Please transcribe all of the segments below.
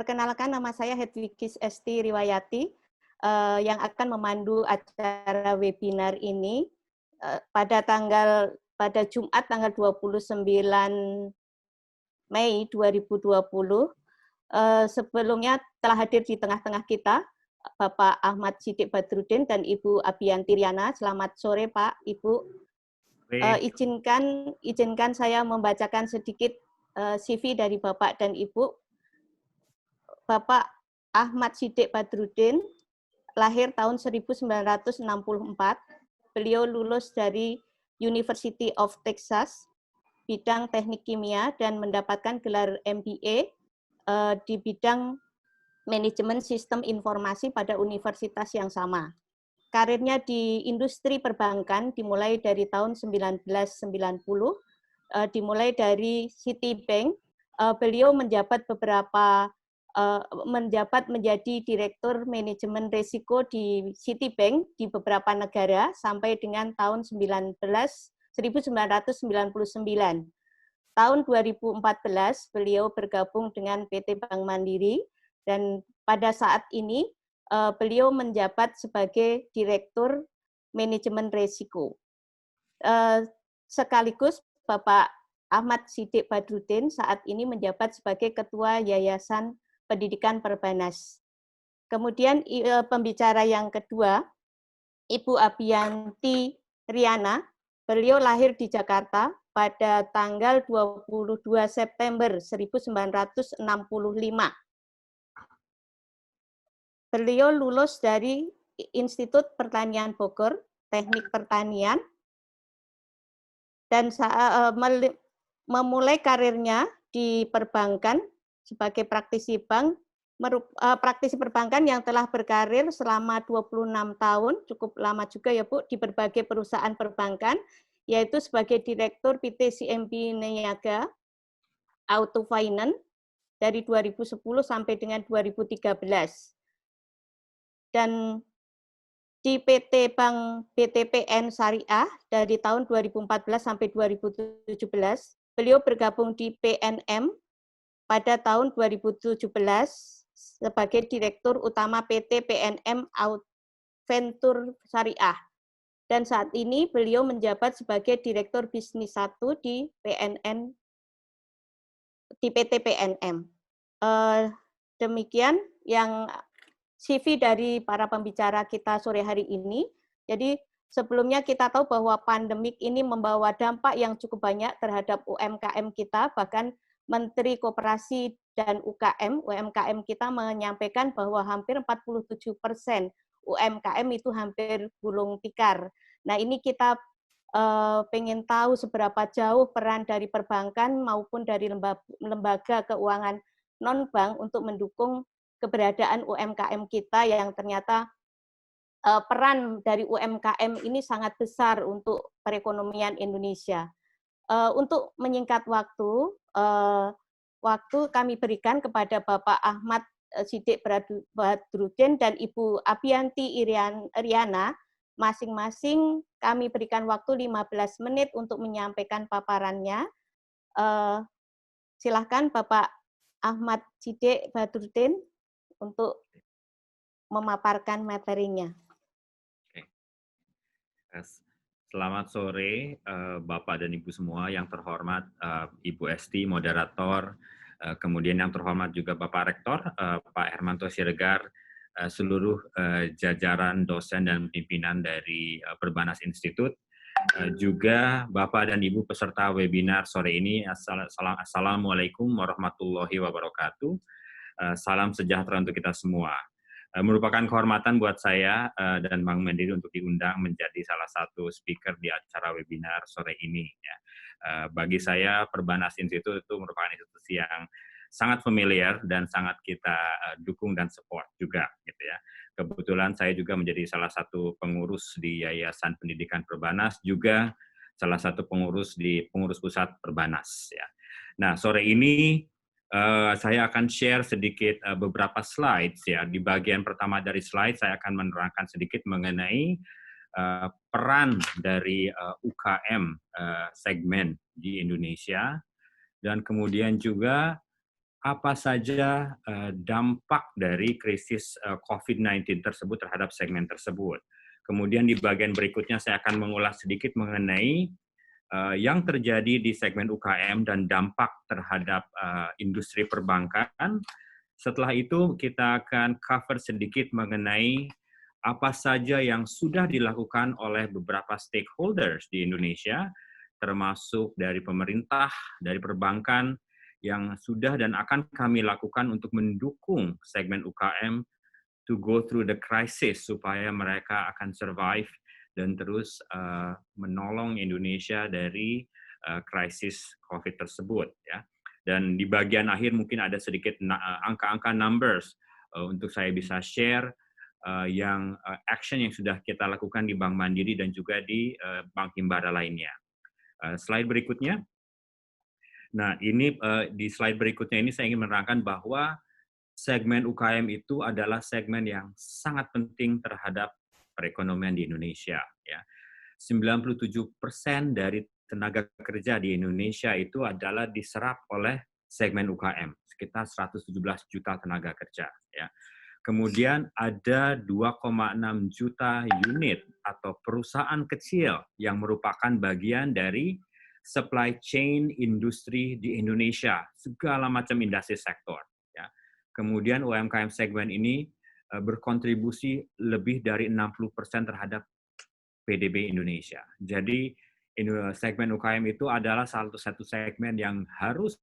Perkenalkan, nama saya Hedwigis Esti Riwayati, yang akan memandu acara webinar ini pada Jumat tanggal 29 Mei 2020. Sebelumnya telah hadir di tengah-tengah kita Bapak Ahmad Siddiq Badrudin dan Ibu Abiyanti Riana. Selamat sore Pak, Ibu. Izinkan saya membacakan sedikit CV dari Bapak dan Ibu. Bapak Ahmad Siddiq Badrudin lahir tahun 1964. Beliau lulus dari University of Texas, bidang teknik kimia, dan mendapatkan gelar MBA di bidang manajemen sistem informasi pada universitas yang sama. Karirnya di industri perbankan dimulai dari tahun 1990, dimulai dari Citibank. Beliau menjabat menjadi direktur manajemen risiko di Citibank di beberapa negara sampai dengan tahun 1999. Tahun 2014 beliau bergabung dengan PT Bank Mandiri dan pada saat ini beliau menjabat sebagai direktur manajemen risiko. Sekaligus Bapak Ahmad Siddiq Badrudin saat ini menjabat sebagai Ketua Yayasan Pendidikan Perbanas. Kemudian pembicara yang kedua, Ibu Abiyanti Riana. Beliau lahir di Jakarta pada tanggal 22 September 1965. Beliau lulus dari Institut Pertanian Bogor, Teknik Pertanian, dan memulai karirnya di perbankan sebagai praktisi bank, praktisi perbankan yang telah berkarir selama 26 tahun, cukup lama juga ya Bu, di berbagai perusahaan perbankan, yaitu sebagai Direktur PT CMB Niaga Auto Finance dari 2010 sampai dengan 2013. Dan di PT Bank BTPN Syariah dari tahun 2014 sampai 2017, beliau bergabung di PNM pada tahun 2017 sebagai Direktur Utama PT PNM Venture Syariah. Dan saat ini beliau menjabat sebagai Direktur Bisnis 1 di PT PNM. Demikian yang CV dari para pembicara kita sore hari ini. Jadi sebelumnya kita tahu bahwa pandemik ini membawa dampak yang cukup banyak terhadap UMKM kita, bahkan Menteri Koperasi dan UMKM kita menyampaikan bahwa hampir 47% UMKM itu hampir gulung tikar. Nah ini kita pengen tahu seberapa jauh peran dari perbankan maupun dari lembaga keuangan non-bank untuk mendukung keberadaan UMKM kita yang ternyata peran dari UMKM ini sangat besar untuk perekonomian Indonesia. Untuk menyingkat waktu kami berikan kepada Bapak Ahmad Siddiq Badrudin dan Ibu Abiyanti Riana, masing-masing kami berikan waktu 15 menit untuk menyampaikan paparannya. Silakan Bapak Ahmad Siddiq Badrudin untuk memaparkan materinya. Selamat sore Bapak dan Ibu semua, yang terhormat Ibu Esti, moderator, kemudian yang terhormat juga Bapak Rektor, Pak Hermanto Siregar, seluruh jajaran dosen dan pimpinan dari Perbanas Institute, juga Bapak dan Ibu peserta webinar sore ini. Assalamualaikum warahmatullahi wabarakatuh. Salam sejahtera untuk kita semua. Merupakan kehormatan buat saya dan Bank Mandiri untuk diundang menjadi salah satu speaker di acara webinar sore ini. Ya. Bagi saya, Perbanas Institute itu merupakan institusi yang sangat familiar dan sangat kita dukung dan support juga. Gitu ya. Kebetulan saya juga menjadi salah satu pengurus di Yayasan Pendidikan Perbanas, juga salah satu pengurus di Pengurus Pusat Perbanas. Ya. Nah, sore ini saya akan share sedikit beberapa slides ya. Di bagian pertama dari slide saya akan menerangkan sedikit mengenai peran dari UKM segmen di Indonesia, dan kemudian juga apa saja dampak dari krisis COVID-19 tersebut terhadap segmen tersebut. Kemudian di bagian berikutnya saya akan mengulas sedikit mengenai yang terjadi di segmen UKM dan dampak terhadap industri perbankan. Setelah itu kita akan cover sedikit mengenai apa saja yang sudah dilakukan oleh beberapa stakeholders di Indonesia, termasuk dari pemerintah, dari perbankan, yang sudah dan akan kami lakukan untuk mendukung segmen UKM to go through the crisis supaya mereka akan survive dan terus menolong Indonesia dari krisis COVID tersebut, ya. Dan di bagian akhir mungkin ada sedikit angka-angka numbers untuk saya bisa share yang action yang sudah kita lakukan di Bank Mandiri dan juga di Bank Himbara lainnya. Slide berikutnya. Nah, ini di slide berikutnya ini saya ingin menerangkan bahwa segmen UKM itu adalah segmen yang sangat penting terhadap perekonomian di Indonesia. Ya. 97% dari tenaga kerja di Indonesia itu adalah diserap oleh segmen UKM, sekitar 117 juta tenaga kerja. Ya. Kemudian ada 2,6 juta unit atau perusahaan kecil yang merupakan bagian dari supply chain industri di Indonesia, segala macam industri sektor. Ya. Kemudian UMKM segmen ini berkontribusi lebih dari 60% terhadap PDB Indonesia. Jadi segmen UKM itu adalah salah satu segmen yang harus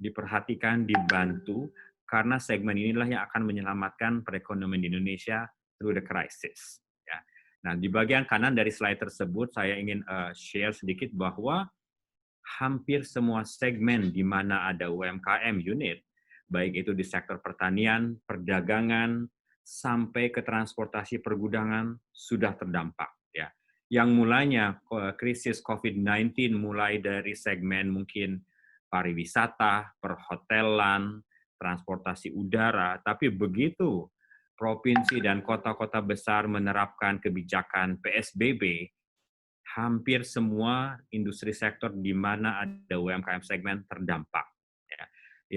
diperhatikan, dibantu, karena segmen inilah yang akan menyelamatkan perekonomian di Indonesia through the crisis. Ya. Nah, di bagian kanan dari slide tersebut, saya ingin share sedikit bahwa hampir semua segmen di mana ada UMKM unit, baik itu di sektor pertanian, perdagangan, sampai ke transportasi pergudangan, sudah terdampak. Ya. Yang mulanya krisis COVID-19 mulai dari segmen mungkin pariwisata, perhotelan, transportasi udara, tapi begitu provinsi dan kota-kota besar menerapkan kebijakan PSBB, hampir semua industri sektor di mana ada UMKM segmen terdampak. Ya.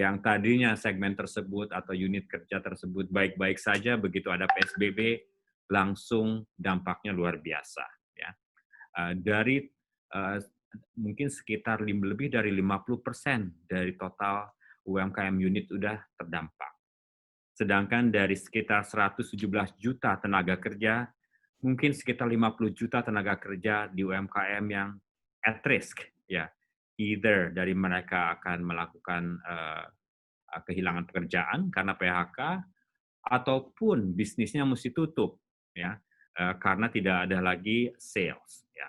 Yang tadinya segmen tersebut atau unit kerja tersebut baik-baik saja, begitu ada PSBB, langsung dampaknya luar biasa. Ya. Dari mungkin sekitar lebih dari 50% dari total UMKM unit sudah terdampak. Sedangkan dari sekitar 117 juta tenaga kerja, mungkin sekitar 50 juta tenaga kerja di UMKM yang at risk, ya. Either dari mereka akan melakukan kehilangan pekerjaan karena PHK, ataupun bisnisnya mesti tutup, ya, karena tidak ada lagi sales. Ya.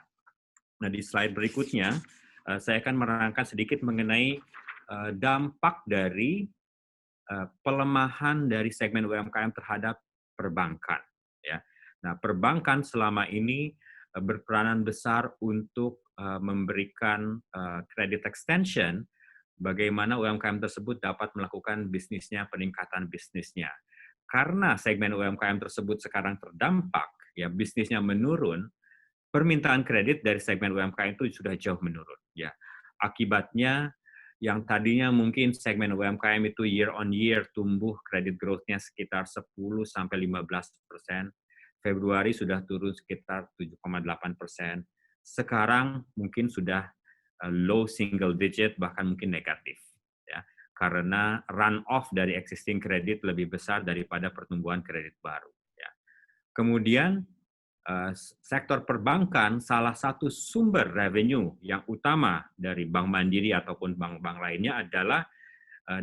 Nah, di slide berikutnya, saya akan menerangkan sedikit mengenai dampak dari pelemahan dari segmen UMKM terhadap perbankan. Ya. Nah, perbankan selama ini berperanan besar untuk memberikan credit extension, bagaimana UMKM tersebut dapat melakukan bisnisnya, peningkatan bisnisnya. Karena segmen UMKM tersebut sekarang terdampak, ya bisnisnya menurun, permintaan kredit dari segmen UMKM itu sudah jauh menurun. Ya, akibatnya yang tadinya mungkin segmen UMKM itu year on year tumbuh kredit growth-nya sekitar 10-15%, Februari sudah turun sekitar 7,8%, sekarang mungkin sudah low single digit bahkan mungkin negatif, ya, karena run off dari existing kredit lebih besar daripada pertumbuhan kredit baru. Ya. Kemudian sektor perbankan salah satu sumber revenue yang utama dari Bank Mandiri ataupun bank-bank lainnya adalah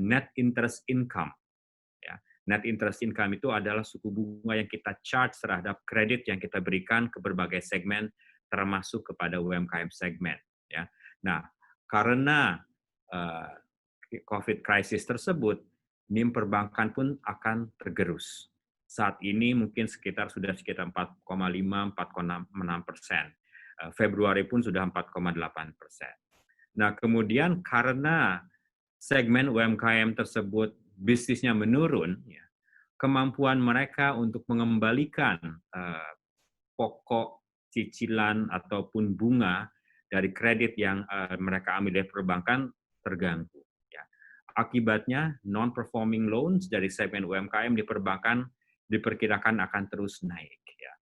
net interest income. Ya. Net interest income itu adalah suku bunga yang kita charge terhadap kredit yang kita berikan ke berbagai segmen, termasuk kepada UMKM segmen. Ya. Nah, karena COVID crisis tersebut, NIM perbankan pun akan tergerus. Saat ini mungkin sekitar 4,5-4,6%. Februari pun sudah 4,8%. Nah, kemudian karena segmen UMKM tersebut bisnisnya menurun, ya, kemampuan mereka untuk mengembalikan pokok cicilan ataupun bunga dari kredit yang mereka ambil dari perbankan terganggu. Ya. Akibatnya, non-performing loans dari segmen UMKM di perbankan diperkirakan akan terus naik. Ya.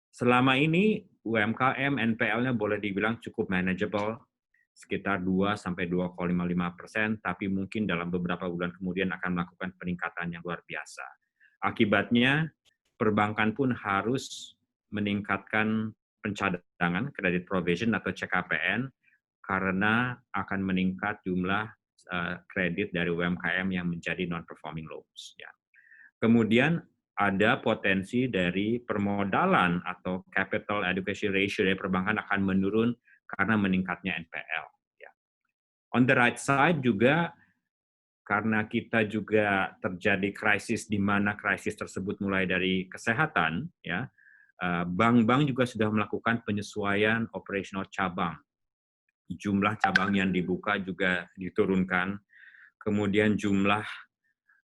Selama ini, UMKM NPL-nya boleh dibilang cukup manageable, sekitar 2-2,55%, tapi mungkin dalam beberapa bulan kemudian akan melakukan peningkatan yang luar biasa. Akibatnya, perbankan pun harus meningkatkan pencadangan, credit provision atau CKPN, karena akan meningkat jumlah kredit dari UMKM yang menjadi non-performing loans. Ya. Kemudian ada potensi dari permodalan atau capital adequacy ratio dari perbankan akan menurun karena meningkatnya NPL. Ya. On the right side juga karena kita juga terjadi krisis di mana krisis tersebut mulai dari kesehatan, ya, bank-bank juga sudah melakukan penyesuaian operasional cabang. Jumlah cabang yang dibuka juga diturunkan, kemudian jumlah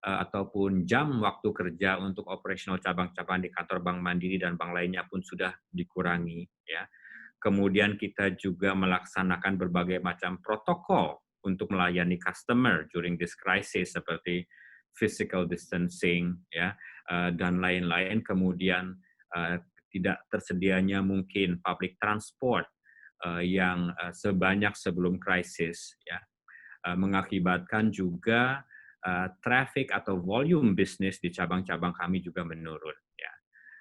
ataupun jam waktu kerja untuk operasional cabang-cabang di kantor Bank Mandiri dan bank lainnya pun sudah dikurangi. Ya. Kemudian kita juga melaksanakan berbagai macam protokol untuk melayani customer during this crisis seperti physical distancing, ya, dan lain-lain. Kemudian tidak tersedianya mungkin public transport yang sebanyak sebelum krisis, ya, mengakibatkan juga traffic atau volume bisnis di cabang-cabang kami juga menurun. Ya.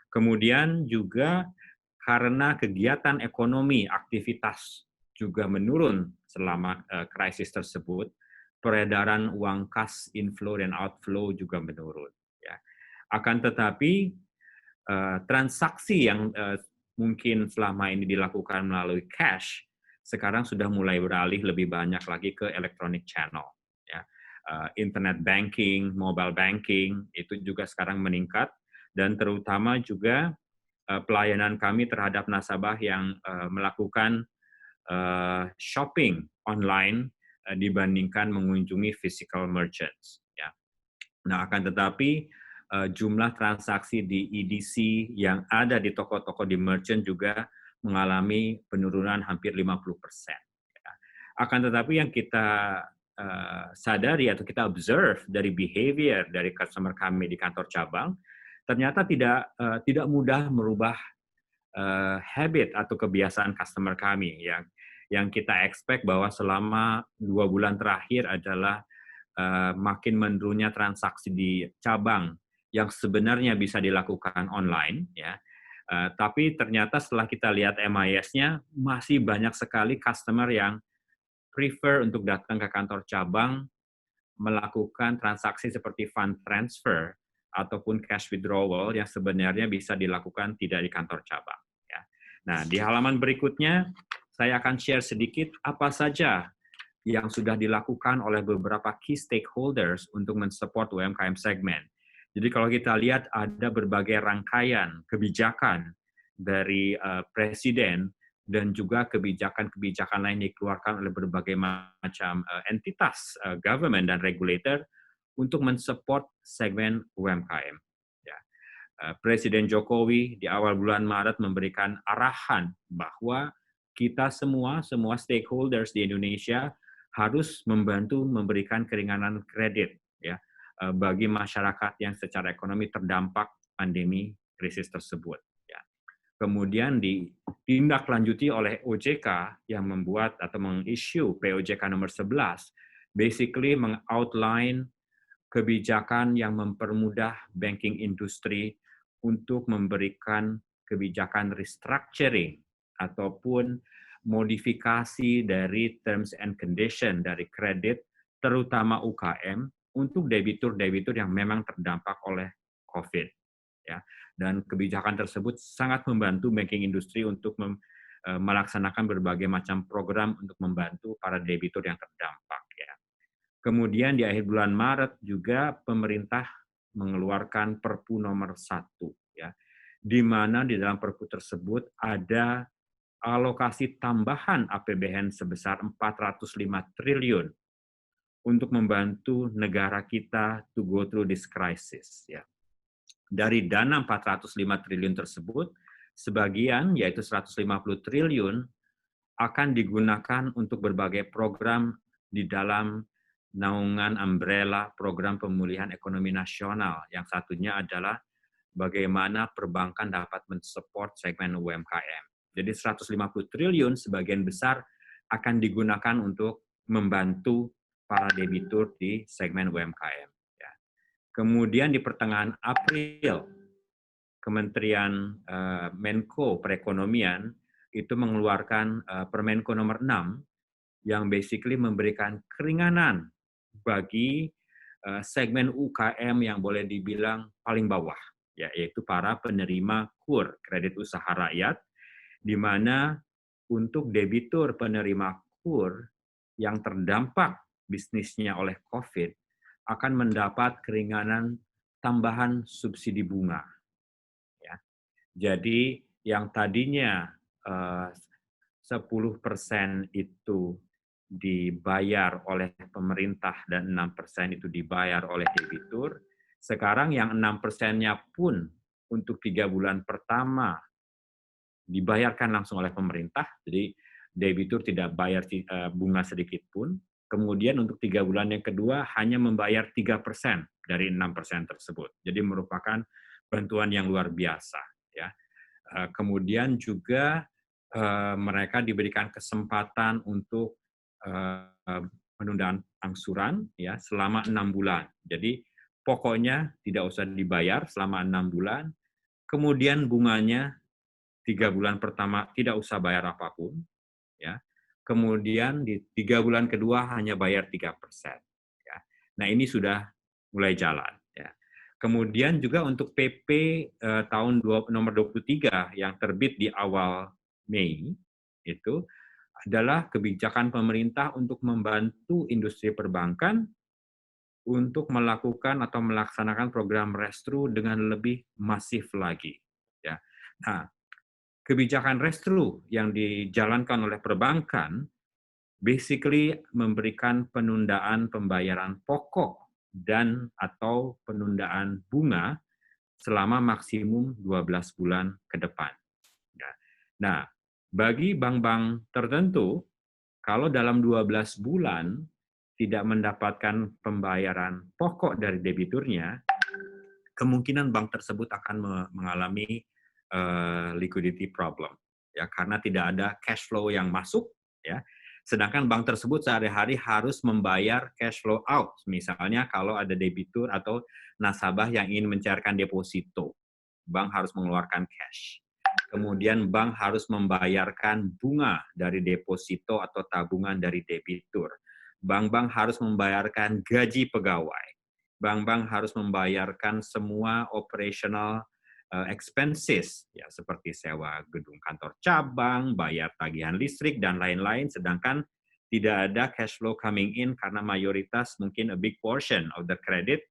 Kemudian juga karena kegiatan ekonomi, aktivitas juga menurun selama krisis tersebut, peredaran uang kas inflow dan outflow juga menurun. Ya. Akan tetapi transaksi yang mungkin selama ini dilakukan melalui cash, sekarang sudah mulai beralih lebih banyak lagi ke electronic channel. Ya. Internet banking, mobile banking, itu juga sekarang meningkat, dan terutama juga pelayanan kami terhadap nasabah yang melakukan shopping online dibandingkan mengunjungi physical merchants. Ya. Nah, akan tetapi jumlah transaksi di EDC yang ada di toko-toko di merchant juga mengalami penurunan hampir 50%. Ya. Akan tetapi yang kita sadari atau kita observe dari behavior dari customer kami di kantor cabang, ternyata tidak mudah merubah habit atau kebiasaan customer kami yang kita expect bahwa selama 2 bulan terakhir adalah makin menurunnya transaksi di cabang yang sebenarnya bisa dilakukan online, ya. Tapi ternyata setelah kita lihat MIS-nya masih banyak sekali customer yang prefer untuk datang ke kantor cabang melakukan transaksi seperti fund transfer ataupun cash withdrawal yang sebenarnya bisa dilakukan tidak di kantor cabang. Ya. Nah, di halaman berikutnya saya akan share sedikit apa saja yang sudah dilakukan oleh beberapa key stakeholders untuk mensupport UMKM segmen. Jadi kalau kita lihat ada berbagai rangkaian kebijakan dari Presiden dan juga kebijakan-kebijakan lain dikeluarkan oleh berbagai macam entitas government dan regulator untuk mensupport segmen UMKM. Ya. Presiden Jokowi di awal bulan Maret memberikan arahan bahwa kita semua stakeholders di Indonesia harus membantu memberikan keringanan kredit, ya, bagi masyarakat yang secara ekonomi terdampak pandemi krisis tersebut. Ya. Kemudian ditindaklanjuti oleh OJK yang membuat atau meng-issue POJK nomor 11, basically meng-outline kebijakan yang mempermudah banking industry untuk memberikan kebijakan restructuring ataupun modifikasi dari terms and condition dari kredit, terutama UKM, untuk debitur-debitur yang memang terdampak oleh COVID. Ya. Dan kebijakan tersebut sangat membantu banking industry untuk melaksanakan berbagai macam program untuk membantu para debitur yang terdampak. Ya. Kemudian di akhir bulan Maret juga pemerintah mengeluarkan Perpu nomor 1, ya, di mana di dalam Perpu tersebut ada alokasi tambahan APBN sebesar 405 triliun untuk membantu negara kita to go through this crisis. Ya. Dari dana 405 triliun tersebut, sebagian, yaitu 150 triliun, akan digunakan untuk berbagai program di dalam naungan umbrella program pemulihan ekonomi nasional. Yang satunya adalah bagaimana perbankan dapat mensupport segmen UMKM. Jadi 150 triliun sebagian besar akan digunakan untuk membantu para debitur di segmen UMKM. Ya. Kemudian di pertengahan April, Kementerian Menko Perekonomian itu mengeluarkan Permenko nomor 6 yang basically memberikan keringanan bagi segmen UKM yang boleh dibilang paling bawah, yaitu para penerima KUR, kredit usaha rakyat, di mana untuk debitur penerima KUR yang terdampak bisnisnya oleh COVID akan mendapat keringanan tambahan subsidi bunga. Ya. Jadi yang tadinya 10% itu dibayar oleh pemerintah dan 6% itu dibayar oleh debitur, sekarang yang 6%-nya pun untuk 3 bulan pertama dibayarkan langsung oleh pemerintah, jadi debitur tidak bayar bunga sedikit pun. Kemudian untuk 3 bulan yang kedua hanya membayar 3% dari 6% tersebut. Jadi merupakan bantuan yang luar biasa. Ya. Kemudian juga mereka diberikan kesempatan untuk penundaan angsuran ya selama 6 bulan. Jadi pokoknya tidak usah dibayar selama 6 bulan. Kemudian bunganya 3 bulan pertama tidak usah bayar apapun, ya. Kemudian di 3 bulan kedua hanya bayar 3%. Ya. Nah ini sudah mulai jalan. Ya. Kemudian juga untuk PP tahun nomor 23 yang terbit di awal Mei itu adalah kebijakan pemerintah untuk membantu industri perbankan untuk melakukan atau melaksanakan program restru dengan lebih masif lagi. Ya. Nah, kebijakan restru yang dijalankan oleh perbankan basically memberikan penundaan pembayaran pokok dan atau penundaan bunga selama maksimum 12 bulan ke depan. Ya. Nah, bagi bank-bank tertentu, kalau dalam 12 bulan tidak mendapatkan pembayaran pokok dari debiturnya, kemungkinan bank tersebut akan mengalami liquidity problem, ya karena tidak ada cash flow yang masuk, ya. Sedangkan bank tersebut sehari-hari harus membayar cash flow out. Misalnya kalau ada debitur atau nasabah yang ingin mencairkan deposito, bank harus mengeluarkan cash. Kemudian bank harus membayarkan bunga dari deposito atau tabungan dari debitur. Bank-bank harus membayarkan gaji pegawai. Bank-bank harus membayarkan semua operational expenses, ya seperti sewa gedung kantor cabang, bayar tagihan listrik, dan lain-lain, sedangkan tidak ada cash flow coming in karena mayoritas mungkin a big portion of the credit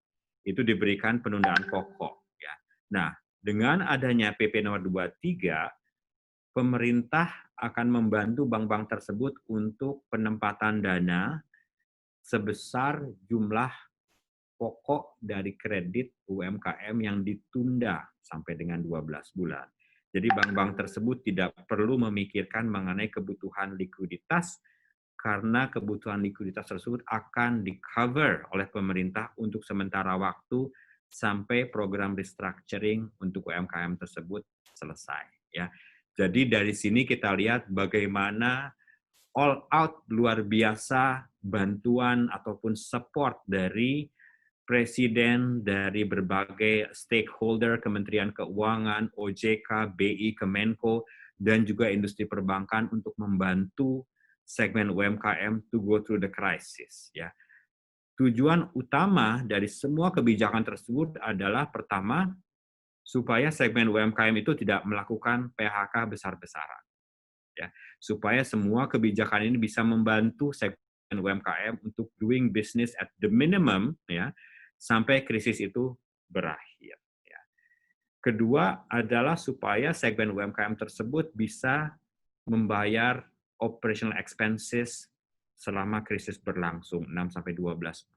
itu diberikan penundaan pokok. Ya. Nah, dengan adanya PP nomor 23, pemerintah akan membantu bank-bank tersebut untuk penempatan dana sebesar jumlah pokok dari kredit UMKM yang ditunda sampai dengan 12 bulan. Jadi bank-bank tersebut tidak perlu memikirkan mengenai kebutuhan likuiditas karena kebutuhan likuiditas tersebut akan di-cover oleh pemerintah untuk sementara waktu sampai program restructuring untuk UMKM tersebut selesai. Ya. Jadi dari sini kita lihat bagaimana all out luar biasa bantuan ataupun support dari Presiden, dari berbagai stakeholder, Kementerian Keuangan, OJK, BI, Kemenko, dan juga industri perbankan untuk membantu segmen UMKM to go through the crisis. Ya. Tujuan utama dari semua kebijakan tersebut adalah pertama, supaya segmen UMKM itu tidak melakukan PHK besar-besaran. Ya. Supaya semua kebijakan ini bisa membantu segmen UMKM untuk doing business at the minimum, ya, sampai krisis itu berakhir. Ya. Kedua adalah supaya segmen UMKM tersebut bisa membayar operational expenses selama krisis berlangsung 6-12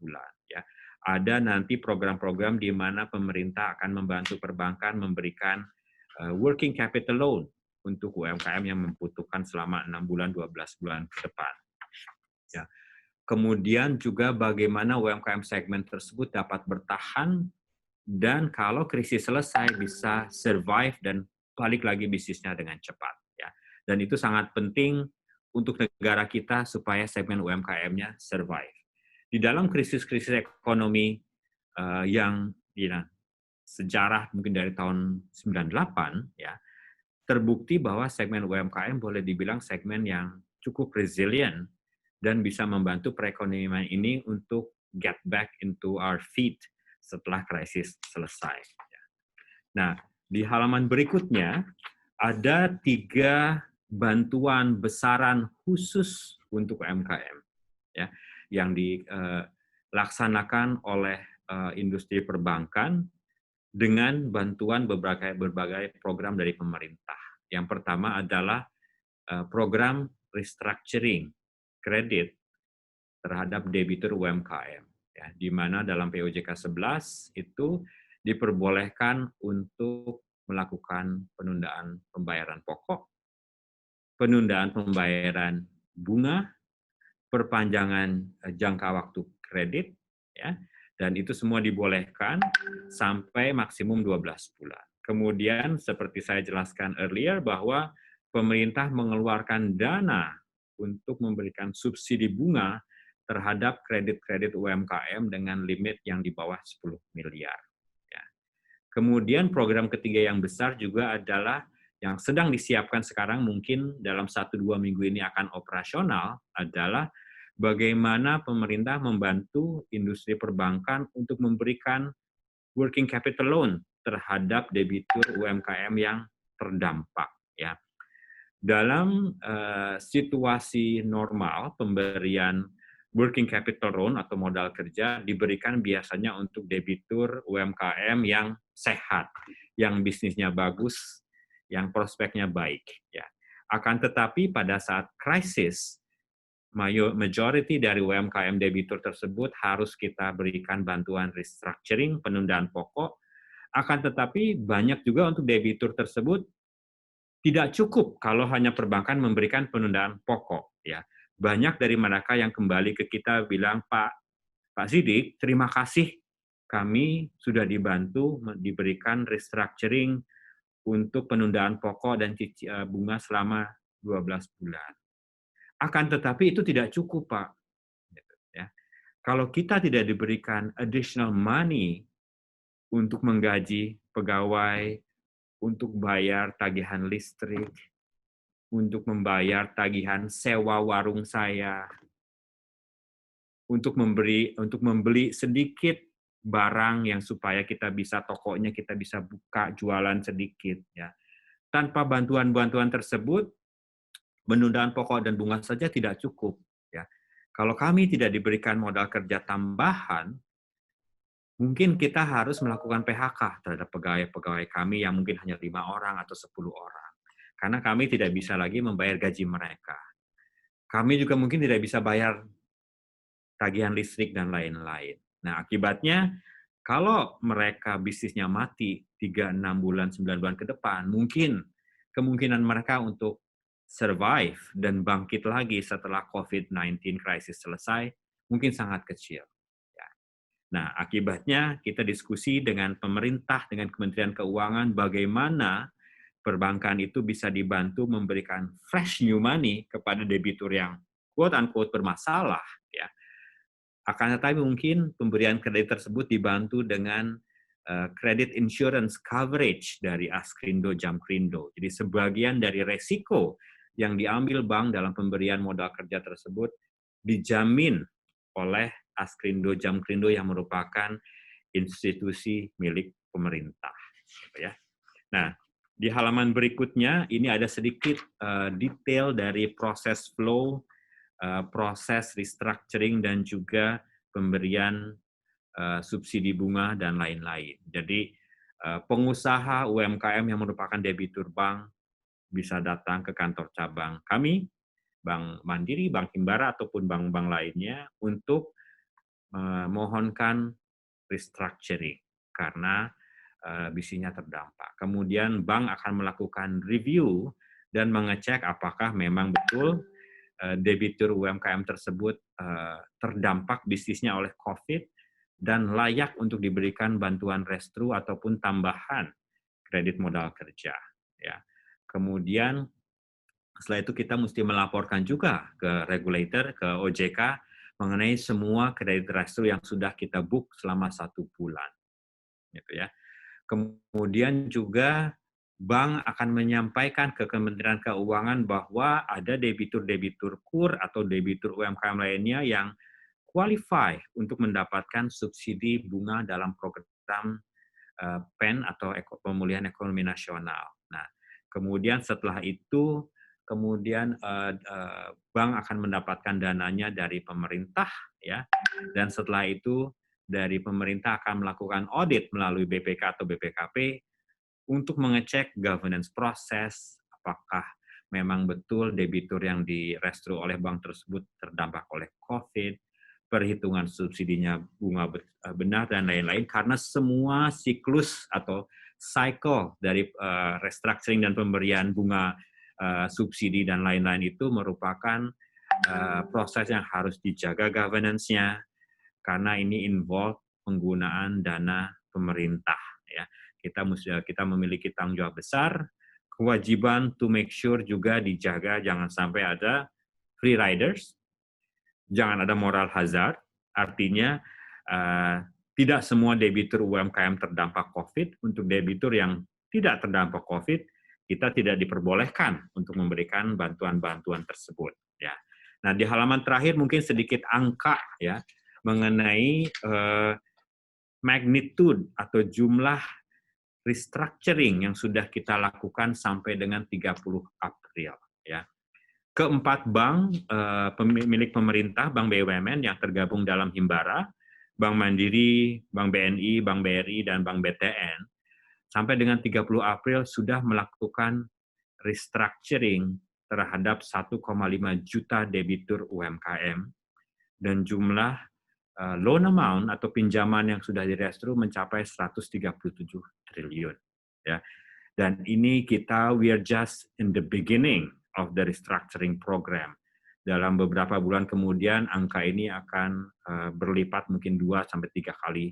bulan. Ya. Ada nanti program-program di mana pemerintah akan membantu perbankan memberikan working capital loan untuk UMKM yang membutuhkan selama 6 bulan, 12 bulan ke depan. Ya. kemudian juga bagaimana UMKM segmen tersebut dapat bertahan dan kalau krisis selesai bisa survive dan balik lagi bisnisnya dengan cepat. Ya. Dan itu sangat penting untuk negara kita supaya segmen UMKM-nya survive. Di dalam krisis-krisis ekonomi yang sejarah mungkin dari tahun 98, ya, terbukti bahwa segmen UMKM boleh dibilang segmen yang cukup resilient dan bisa membantu perekonomian ini untuk get back into our feet setelah krisis selesai. Nah, di halaman berikutnya ada 3 bantuan besaran khusus untuk UMKM, ya, yang dilaksanakan oleh industri perbankan dengan bantuan berbagai program dari pemerintah. Yang pertama adalah program restructuring kredit terhadap debitur UMKM, ya, di mana dalam POJK 11 itu diperbolehkan untuk melakukan penundaan pembayaran pokok, penundaan pembayaran bunga, perpanjangan jangka waktu kredit, ya, dan itu semua dibolehkan sampai maksimum 12 bulan. Kemudian seperti saya jelaskan earlier bahwa pemerintah mengeluarkan dana untuk memberikan subsidi bunga terhadap kredit-kredit UMKM dengan limit yang di bawah 10 miliar. Ya. Kemudian program ketiga yang besar juga adalah yang sedang disiapkan sekarang, mungkin dalam 1-2 minggu ini akan operasional, adalah bagaimana pemerintah membantu industri perbankan untuk memberikan working capital loan terhadap debitur UMKM yang terdampak. Ya. Dalam situasi normal, pemberian working capital loan atau modal kerja diberikan biasanya untuk debitur UMKM yang sehat, yang bisnisnya bagus, yang prospeknya baik. Ya. Akan tetapi pada saat krisis, majority dari UMKM debitur tersebut harus kita berikan bantuan restructuring, penundaan pokok. Akan tetapi banyak juga untuk debitur tersebut tidak cukup kalau hanya perbankan memberikan penundaan pokok. Ya. Banyak dari mereka yang kembali ke kita bilang, Pak Sidik, terima kasih kami sudah dibantu diberikan restructuring untuk penundaan pokok dan bunga selama 12 bulan. Akan tetapi itu tidak cukup, Pak. Ya. Kalau kita tidak diberikan additional money untuk menggaji pegawai, untuk bayar tagihan listrik, untuk membayar tagihan sewa warung saya, untuk membeli sedikit barang yang supaya kita bisa tokonya kita bisa buka jualan sedikit, ya. Tanpa bantuan-bantuan tersebut, penundaan pokok dan bunga saja tidak cukup, ya. Kalau kami tidak diberikan modal kerja tambahan, mungkin kita harus melakukan PHK terhadap pegawai-pegawai kami yang mungkin hanya 5 orang atau 10 orang. Karena kami tidak bisa lagi membayar gaji mereka. Kami juga mungkin tidak bisa bayar tagihan listrik dan lain-lain. Nah, akibatnya kalau mereka bisnisnya mati 3, 6 bulan, 9 bulan ke depan, mungkin kemungkinan mereka untuk survive dan bangkit lagi setelah COVID-19 crisis selesai mungkin sangat kecil. Ya. Nah, akibatnya kita diskusi dengan pemerintah, dengan Kementerian Keuangan, bagaimana perbankan itu bisa dibantu memberikan fresh new money kepada debitur yang quote-unquote bermasalah. Ya. Akan tetapi mungkin pemberian kredit tersebut dibantu dengan credit insurance coverage dari Askrindo Jamkrindo. Jadi sebagian dari resiko yang diambil bank dalam pemberian modal kerja tersebut dijamin oleh Askrindo Jamkrindo yang merupakan institusi milik pemerintah. Ya. Nah, di halaman berikutnya ini ada sedikit detail dari proses flow, proses restructuring dan juga pemberian subsidi bunga dan lain-lain. Jadi pengusaha UMKM yang merupakan debitur bank bisa datang ke kantor cabang kami, Bank Mandiri, Bank Himbara ataupun bank-bank lainnya untuk memohonkan restructuring karena bisnisnya terdampak. Kemudian bank akan melakukan review dan mengecek apakah memang betul debitur UMKM tersebut terdampak bisnisnya oleh COVID dan layak untuk diberikan bantuan restru ataupun tambahan kredit modal kerja. Ya. Kemudian setelah itu kita mesti melaporkan juga ke regulator, ke OJK, mengenai semua kredit restru yang sudah kita book selama 1 bulan. Gitu ya. Kemudian juga bank akan menyampaikan ke Kementerian Keuangan bahwa ada debitur-debitur KUR atau debitur UMKM lainnya yang qualify untuk mendapatkan subsidi bunga dalam program PEN atau pemulihan ekonomi nasional. Nah, kemudian setelah itu, kemudian bank akan mendapatkan dananya dari pemerintah, ya, dan setelah itu dari pemerintah akan melakukan audit melalui BPK atau BPKP untuk mengecek governance proses, apakah memang betul debitur yang direstru oleh bank tersebut terdampak oleh COVID, perhitungan subsidinya bunga benar, dan lain-lain, karena semua siklus atau cycle dari restructuring dan pemberian bunga subsidi dan lain-lain itu merupakan proses yang harus dijaga governance-nya, karena ini involve penggunaan dana pemerintah. Ya, kita memiliki tanggung jawab besar, kewajiban to make sure juga dijaga, jangan sampai ada free riders, jangan ada moral hazard, artinya tidak semua debitur UMKM terdampak COVID. Untuk debitur yang tidak terdampak COVID, kita tidak diperbolehkan untuk memberikan bantuan-bantuan tersebut. Ya. Nah, di halaman terakhir mungkin sedikit angka ya mengenai magnitude atau jumlah restructuring yang sudah kita lakukan sampai dengan 30 April. Ya. Keempat bank milik pemerintah, Bank BUMN yang tergabung dalam Himbara, Bank Mandiri, Bank BNI, Bank BRI, dan Bank BTN, sampai dengan 30 April sudah melakukan restructuring terhadap 1,5 juta debitur UMKM, dan jumlah loan amount atau pinjaman yang sudah direstru mencapai 137 triliun. Ya. Dan ini we are just in the beginning of the restructuring program. Dalam beberapa bulan kemudian, angka ini akan berlipat mungkin 2-3 kali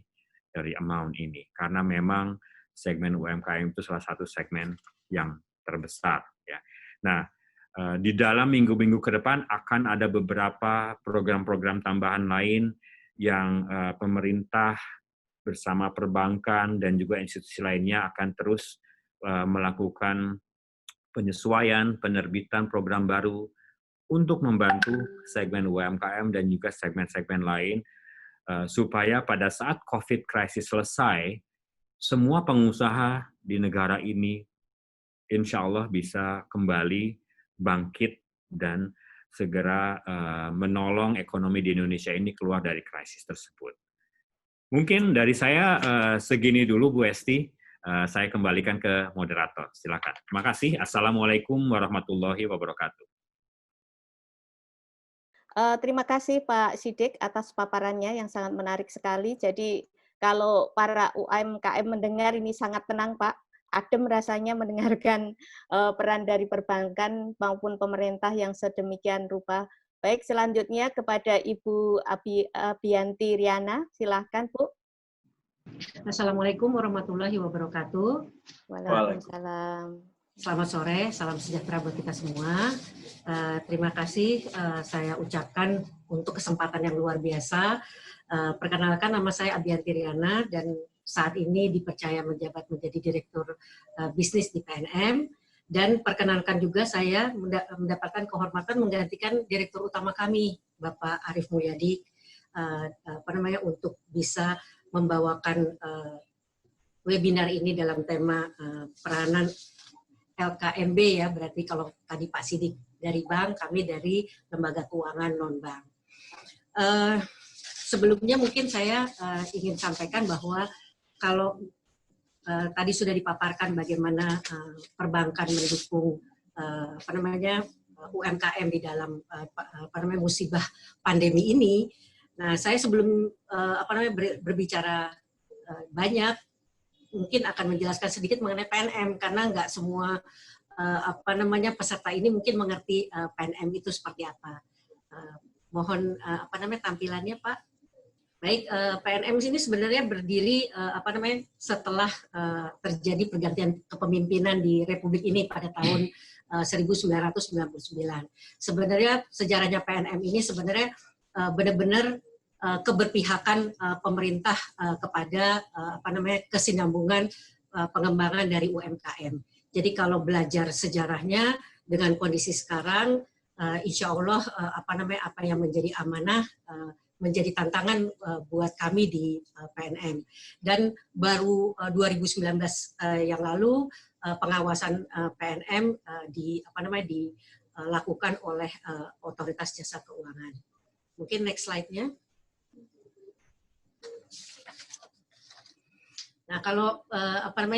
dari amount ini. Karena memang segmen UMKM itu salah satu segmen yang terbesar. Ya. Nah, di dalam minggu-minggu ke depan akan ada beberapa program-program tambahan lain yang pemerintah bersama perbankan dan juga institusi lainnya akan terus melakukan penyesuaian, penerbitan program baru untuk membantu segmen UMKM dan juga segmen-segmen lain supaya pada saat COVID crisis selesai, semua pengusaha di negara ini insya Allah bisa kembali bangkit dan segera menolong ekonomi di Indonesia ini keluar dari krisis tersebut. Mungkin dari saya segini dulu, Bu Esti. Saya kembalikan ke moderator. Silakan. Terima kasih. Assalamualaikum warahmatullahi wabarakatuh. Terima kasih Pak Siddiq atas paparannya yang sangat menarik sekali. Jadi kalau para UMKM mendengar ini sangat tenang Pak. Adem rasanya mendengarkan peran dari perbankan maupun pemerintah yang sedemikian rupa. Baik, selanjutnya kepada Ibu Abiyanti Riana, silahkan Bu. Assalamualaikum warahmatullahi wabarakatuh. Waalaikumsalam. Selamat sore, salam sejahtera buat kita semua. Terima kasih saya ucapkan untuk kesempatan yang luar biasa. Perkenalkan, nama saya Abiyanti Riana dan saat ini dipercaya menjabat menjadi Direktur Bisnis di PNM, dan perkenalkan juga saya mendapatkan kehormatan menggantikan Direktur Utama kami, Bapak Arief Mulyadi, untuk bisa membawakan webinar ini dalam tema peranan LKMB ya, berarti kalau tadi Pak Siddiq dari bank, kami dari lembaga keuangan non-bank. Sebelumnya mungkin saya ingin sampaikan bahwa kalau tadi sudah dipaparkan bagaimana perbankan mendukung UMKM di dalam musibah pandemi ini. Nah, saya sebelum berbicara banyak, mungkin akan menjelaskan sedikit mengenai PNM karena nggak semua apa namanya peserta ini mungkin mengerti PNM itu seperti apa. Mohon apa namanya tampilannya, Pak. Baik, PNM ini sebenarnya berdiri apa namanya setelah terjadi pergantian kepemimpinan di Republik ini pada tahun 1999. Sebenarnya sejarahnya PNM ini sebenarnya benar-benar keberpihakan pemerintah kepada apa namanya kesinambungan pengembangan dari UMKM. Jadi kalau belajar sejarahnya dengan kondisi sekarang, insya Allah apa yang menjadi amanah menjadi tantangan buat kami di PNM. Dan baru 2019 yang lalu pengawasan PNM dilakukan oleh Otoritas Jasa Keuangan. Mungkin next slide-nya. Nah, kalau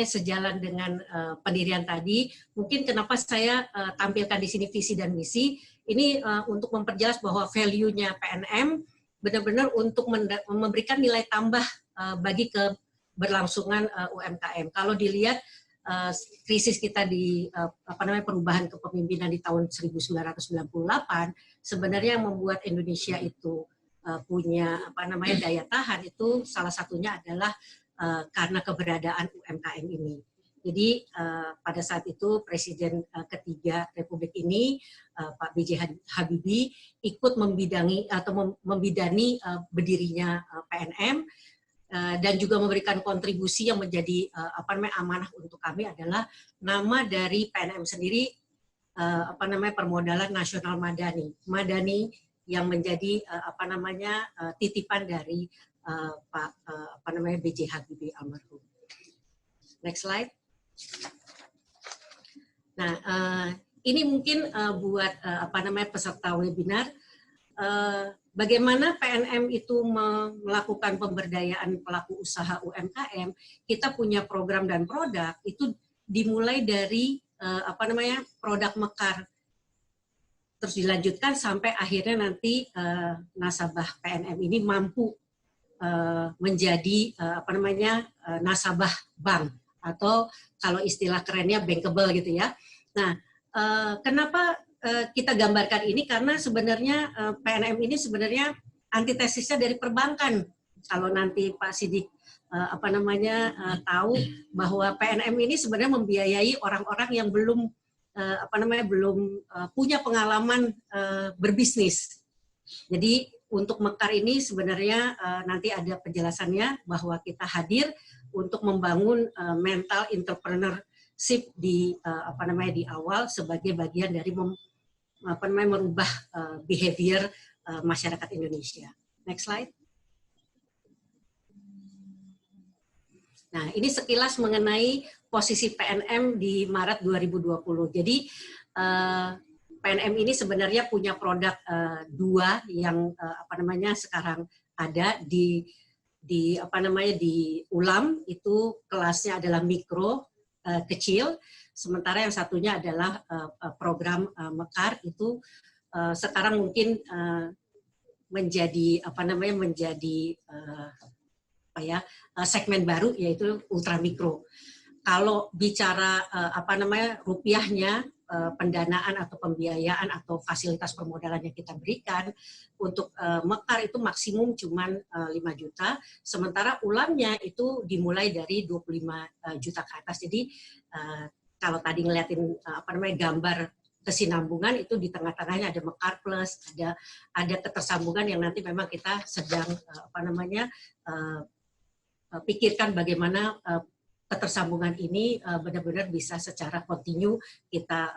sejalan dengan pendirian tadi, mungkin kenapa saya tampilkan di sini visi dan misi, ini untuk memperjelas bahwa value-nya PNM benar-benar untuk memberikan nilai tambah bagi keberlangsungan UMKM. Kalau dilihat krisis kita di perubahan kepemimpinan di tahun 1998, sebenarnya yang membuat Indonesia itu punya daya tahan itu salah satunya adalah karena keberadaan UMKM ini. Jadi pada saat itu Presiden ketiga Republik ini Pak B.J. Habibie ikut membidani berdirinya PNM dan juga memberikan kontribusi yang menjadi amanah untuk kami adalah nama dari PNM sendiri Permodalan Nasional Madani yang menjadi titipan dari Pak B.J. Habibie almarhum. Next slide. Nah, ini mungkin buat peserta webinar, bagaimana PNM itu melakukan pemberdayaan pelaku usaha UMKM. Kita punya program dan produk itu dimulai dari produk mekar, terus dilanjutkan sampai akhirnya nanti nasabah PNM ini mampu menjadi nasabah bank, atau kalau istilah kerennya bankable gitu ya. Nah, kenapa kita gambarkan ini? Karena sebenarnya PNM ini sebenarnya antitesisnya dari perbankan. Kalau nanti Pak Sidik tahu bahwa PNM ini sebenarnya membiayai orang-orang yang belum punya pengalaman berbisnis. Jadi untuk mekar ini sebenarnya nanti ada penjelasannya bahwa kita hadir untuk membangun mental entrepreneurship di di awal sebagai bagian dari merubah behavior masyarakat Indonesia. Next slide. Nah, ini sekilas mengenai posisi PNM di Maret 2020. Jadi PNM ini sebenarnya punya produk dua yang sekarang ada di ULAM, itu kelasnya adalah mikro kecil, sementara yang satunya adalah program mekar itu sekarang mungkin menjadi segmen baru, yaitu ultramikro. Kalau bicara rupiahnya, pendanaan atau pembiayaan atau fasilitas permodalan yang kita berikan untuk mekar itu maksimum cuman 5 juta, sementara ulamnya itu dimulai dari 25 juta ke atas. Jadi kalau tadi ngeliatin gambar kesinambungan itu di tengah-tengahnya ada mekar plus, ada ketersambungan yang nanti memang kita sedang pikirkan bagaimana ketersambungan ini benar-benar bisa secara kontinu kita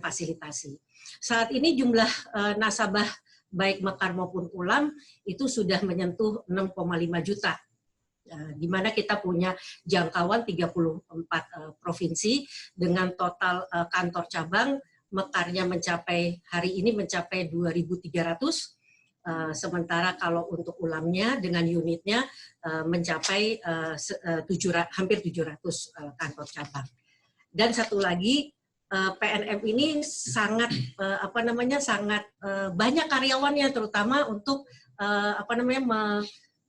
fasilitasi. Saat ini jumlah nasabah baik mekar maupun ulam itu sudah menyentuh 6,5 juta. Di mana kita punya jangkauan 34 provinsi dengan total kantor cabang mekarnya hari ini mencapai 2.300. Sementara kalau untuk ulamnya dengan unitnya mencapai hampir 700 kantor cabang. Dan satu lagi, PNM ini sangat sangat banyak karyawannya, terutama untuk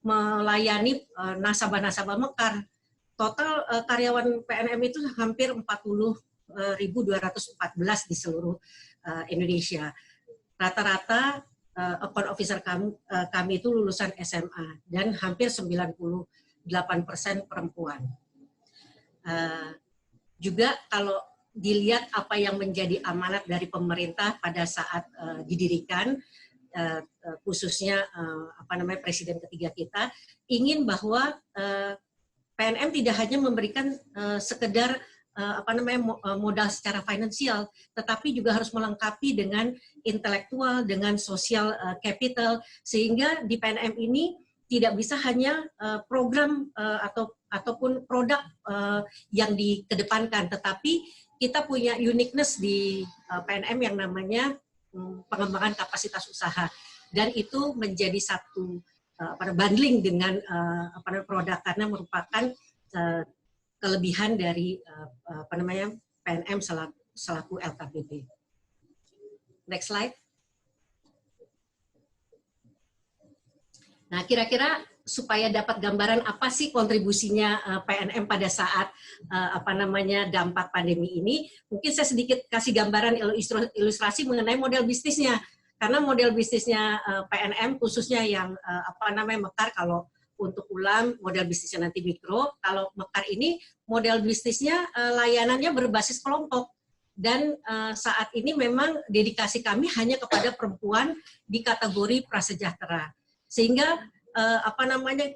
melayani nasabah-nasabah mekar. Total karyawan PNM itu hampir 40 20.214 di seluruh Indonesia. Rata-rata account officer kami itu lulusan SMA dan hampir 98% perempuan. Juga kalau dilihat apa yang menjadi amanat dari pemerintah pada saat didirikan, khususnya Presiden ketiga kita ingin bahwa PNM tidak hanya memberikan sekedar modal secara finansial, tetapi juga harus melengkapi dengan intelektual, dengan social capital, sehingga di PNM ini tidak bisa hanya program ataupun produk yang dikedepankan, tetapi kita punya uniqueness di PNM yang namanya pengembangan kapasitas usaha, dan itu menjadi satu bundling dengan produk karena merupakan kelebihan dari PNM selaku LKPB. Next slide. Nah, kira-kira supaya dapat gambaran apa sih kontribusinya PNM pada saat dampak pandemi ini, mungkin saya sedikit kasih gambaran ilustrasi mengenai model bisnisnya. Karena model bisnisnya PNM khususnya yang Mekar, kalau untuk Ulam model bisnisnya nanti mikro, kalau Mekar ini model bisnisnya layanannya berbasis kelompok. Dan saat ini memang dedikasi kami hanya kepada perempuan di kategori prasejahtera. Sehingga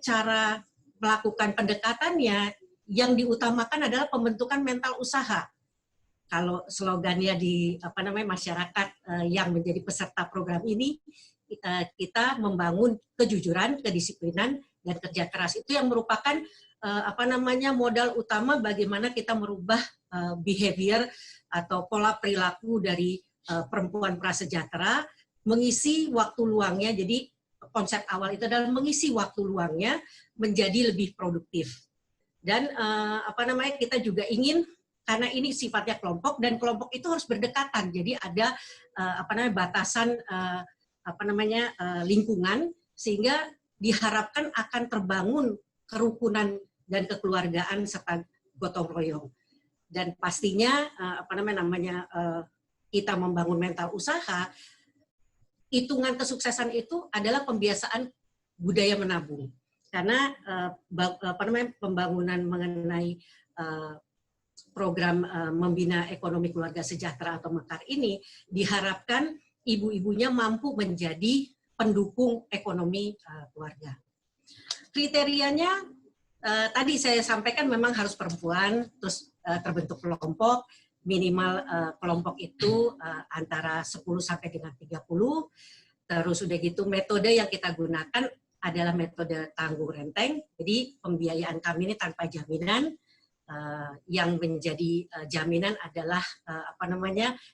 cara melakukan pendekatannya yang diutamakan adalah pembentukan mental usaha. Kalau slogannya di masyarakat yang menjadi peserta program ini, kita membangun kejujuran, kedisiplinan, dan kerja keras. Itu yang merupakan modal utama bagaimana kita merubah behavior atau pola perilaku dari perempuan prasejahtera, mengisi waktu luangnya. Jadi konsep awal itu adalah mengisi waktu luangnya menjadi lebih produktif. Dan kita juga ingin, karena ini sifatnya kelompok dan kelompok itu harus berdekatan. Jadi ada batasan lingkungan, sehingga diharapkan akan terbangun kerukunan dan kekeluargaan serta gotong royong. Dan pastinya kita membangun mental usaha, hitungan kesuksesan itu adalah pembiasaan budaya menabung. Karena pembangunan mengenai program membina ekonomi keluarga sejahtera atau Mekar ini diharapkan ibu-ibunya mampu menjadi pendukung ekonomi keluarga. Kriterianya tadi saya sampaikan memang harus perempuan, terus terbentuk kelompok, minimal kelompok itu antara 10 sampai dengan 30. Terus udah gitu metode yang kita gunakan adalah metode tanggung renteng. Jadi pembiayaan kami ini tanpa jaminan. Yang menjadi jaminan adalah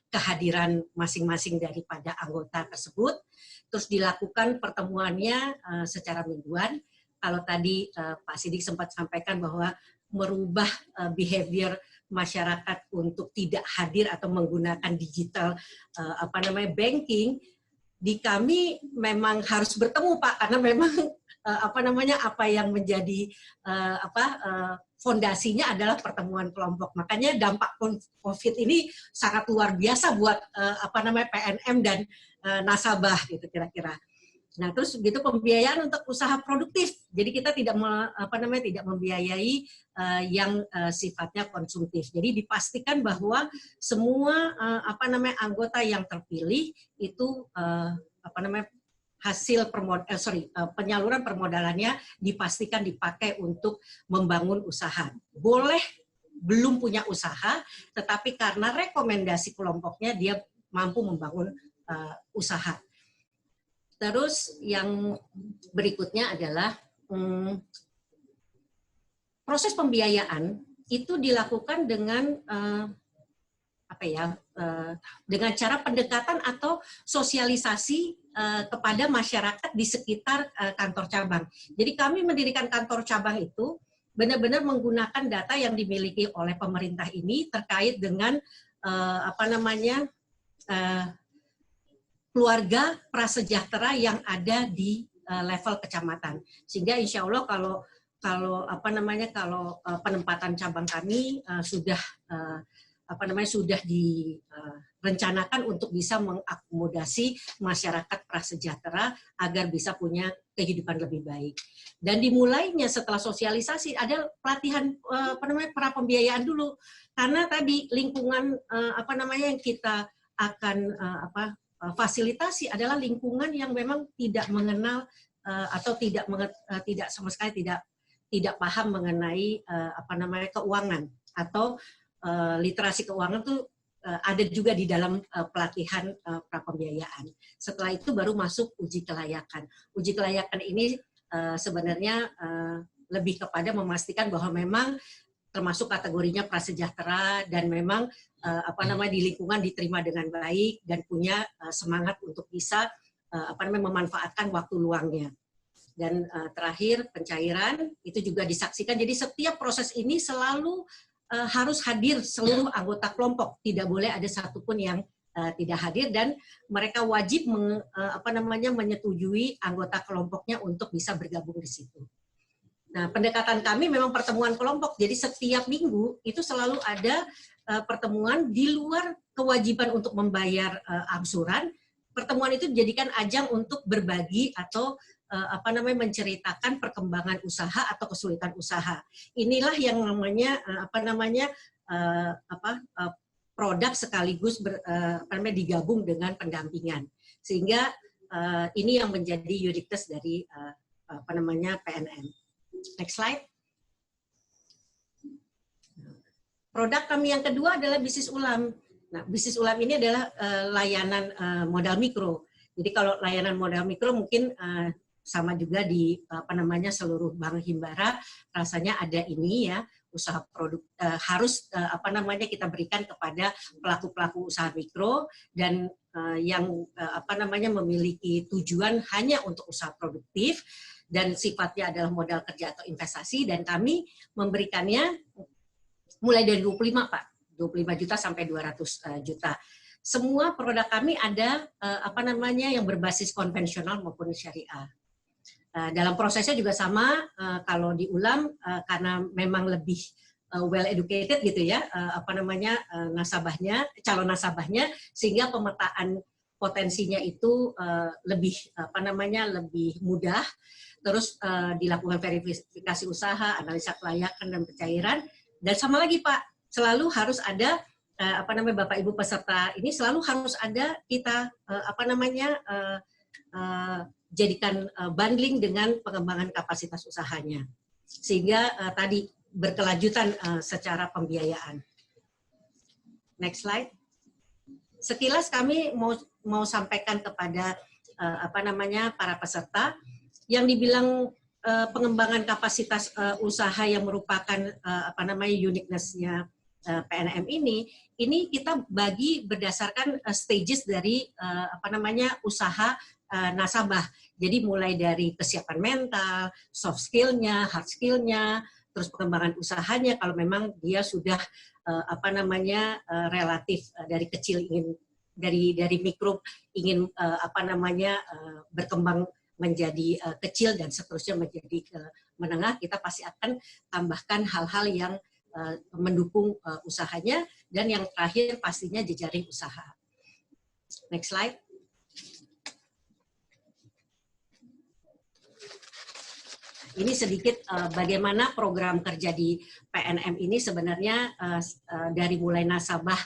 kehadiran masing-masing daripada anggota tersebut. Terus dilakukan pertemuannya secara mingguan. Kalau tadi Pak Sidik sempat sampaikan bahwa merubah behavior masyarakat untuk tidak hadir atau menggunakan digital banking, di kami memang harus bertemu Pak, karena memang apa yang menjadi fondasinya adalah pertemuan kelompok. Makanya dampak COVID ini sangat luar biasa buat PNM dan nasabah gitu kira-kira. Nah, terus begitu pembiayaan untuk usaha produktif. Jadi kita tidak tidak membiayai yang sifatnya konsumtif. Jadi dipastikan bahwa semua anggota yang terpilih itu hasil penyaluran permodalannya dipastikan dipakai untuk membangun usaha. Boleh belum punya usaha, tetapi karena rekomendasi kelompoknya dia mampu membangun usaha. Terus yang berikutnya adalah proses pembiayaan itu dilakukan dengan dengan cara pendekatan atau sosialisasi kepada masyarakat di sekitar kantor cabang. Jadi kami mendirikan kantor cabang itu benar-benar menggunakan data yang dimiliki oleh pemerintah ini terkait dengan keluarga prasejahtera yang ada di level kecamatan. Sehingga insya Allah kalau penempatan cabang kami sudah sudah direncanakan untuk bisa mengakomodasi masyarakat prasejahtera agar bisa punya kehidupan lebih baik. Dan dimulainya setelah sosialisasi ada pelatihan pra pembiayaan dulu, karena tadi lingkungan yang kita akan fasilitasi adalah lingkungan yang memang tidak mengenal atau tidak sama sekali tidak paham mengenai keuangan atau literasi keuangan itu ada juga di dalam pelatihan prapembiayaan. Setelah itu baru masuk uji kelayakan. Uji kelayakan ini sebenarnya lebih kepada memastikan bahwa memang termasuk kategorinya prasejahtera dan memang di lingkungan diterima dengan baik dan punya semangat untuk bisa memanfaatkan waktu luangnya. Dan terakhir pencairan itu juga disaksikan. Jadi setiap proses ini selalu harus hadir seluruh anggota kelompok, tidak boleh ada satupun yang tidak hadir, dan mereka wajib menyetujui anggota kelompoknya untuk bisa bergabung di situ. Nah, pendekatan kami memang pertemuan kelompok, jadi setiap minggu itu selalu ada pertemuan di luar kewajiban untuk membayar angsuran. Pertemuan itu dijadikan ajang untuk berbagi atau menceritakan perkembangan usaha atau kesulitan usaha. Inilah yang namanya produk sekaligus digabung dengan pendampingan. Sehingga ini yang menjadi uniqueness dari PNM. Next slide. Produk kami yang kedua adalah bisnis ulam. Nah, bisnis ulam ini adalah layanan modal mikro. Jadi kalau layanan modal mikro mungkin sama juga di seluruh bank himbara, rasanya ada ini ya, usaha produk harus kita berikan kepada pelaku-pelaku usaha mikro dan yang memiliki tujuan hanya untuk usaha produktif dan sifatnya adalah modal kerja atau investasi, dan kami memberikannya mulai dari 25 juta sampai 200 juta. Semua produk kami ada yang berbasis konvensional maupun syariah. Dalam prosesnya juga sama, kalau di ulam karena memang lebih well educated gitu ya, nasabahnya, calon nasabahnya, sehingga pemetaan potensinya itu lebih lebih mudah. Terus dilakukan verifikasi usaha, analisa kelayakan dan pencairan, dan sama lagi Pak, selalu harus ada Bapak Ibu peserta ini selalu harus ada kita jadikan bundling dengan pengembangan kapasitas usahanya, sehingga tadi berkelanjutan secara pembiayaan. Next slide. Sekilas kami mau sampaikan kepada para peserta yang dibilang pengembangan kapasitas usaha yang merupakan uniqueness-nya PNM ini kita bagi berdasarkan stages dari usaha nasabah. Jadi mulai dari kesiapan mental, soft skill-nya, hard skill-nya, terus pengembangan usahanya kalau memang dia sudah relatif dari kecil ingin dari mikro ingin berkembang menjadi kecil dan seterusnya menjadi menengah, kita pasti akan tambahkan hal-hal yang mendukung usahanya, dan yang terakhir pastinya jejaring usaha. Next slide. Ini sedikit bagaimana program kerja di PNM ini sebenarnya dari mulai nasabah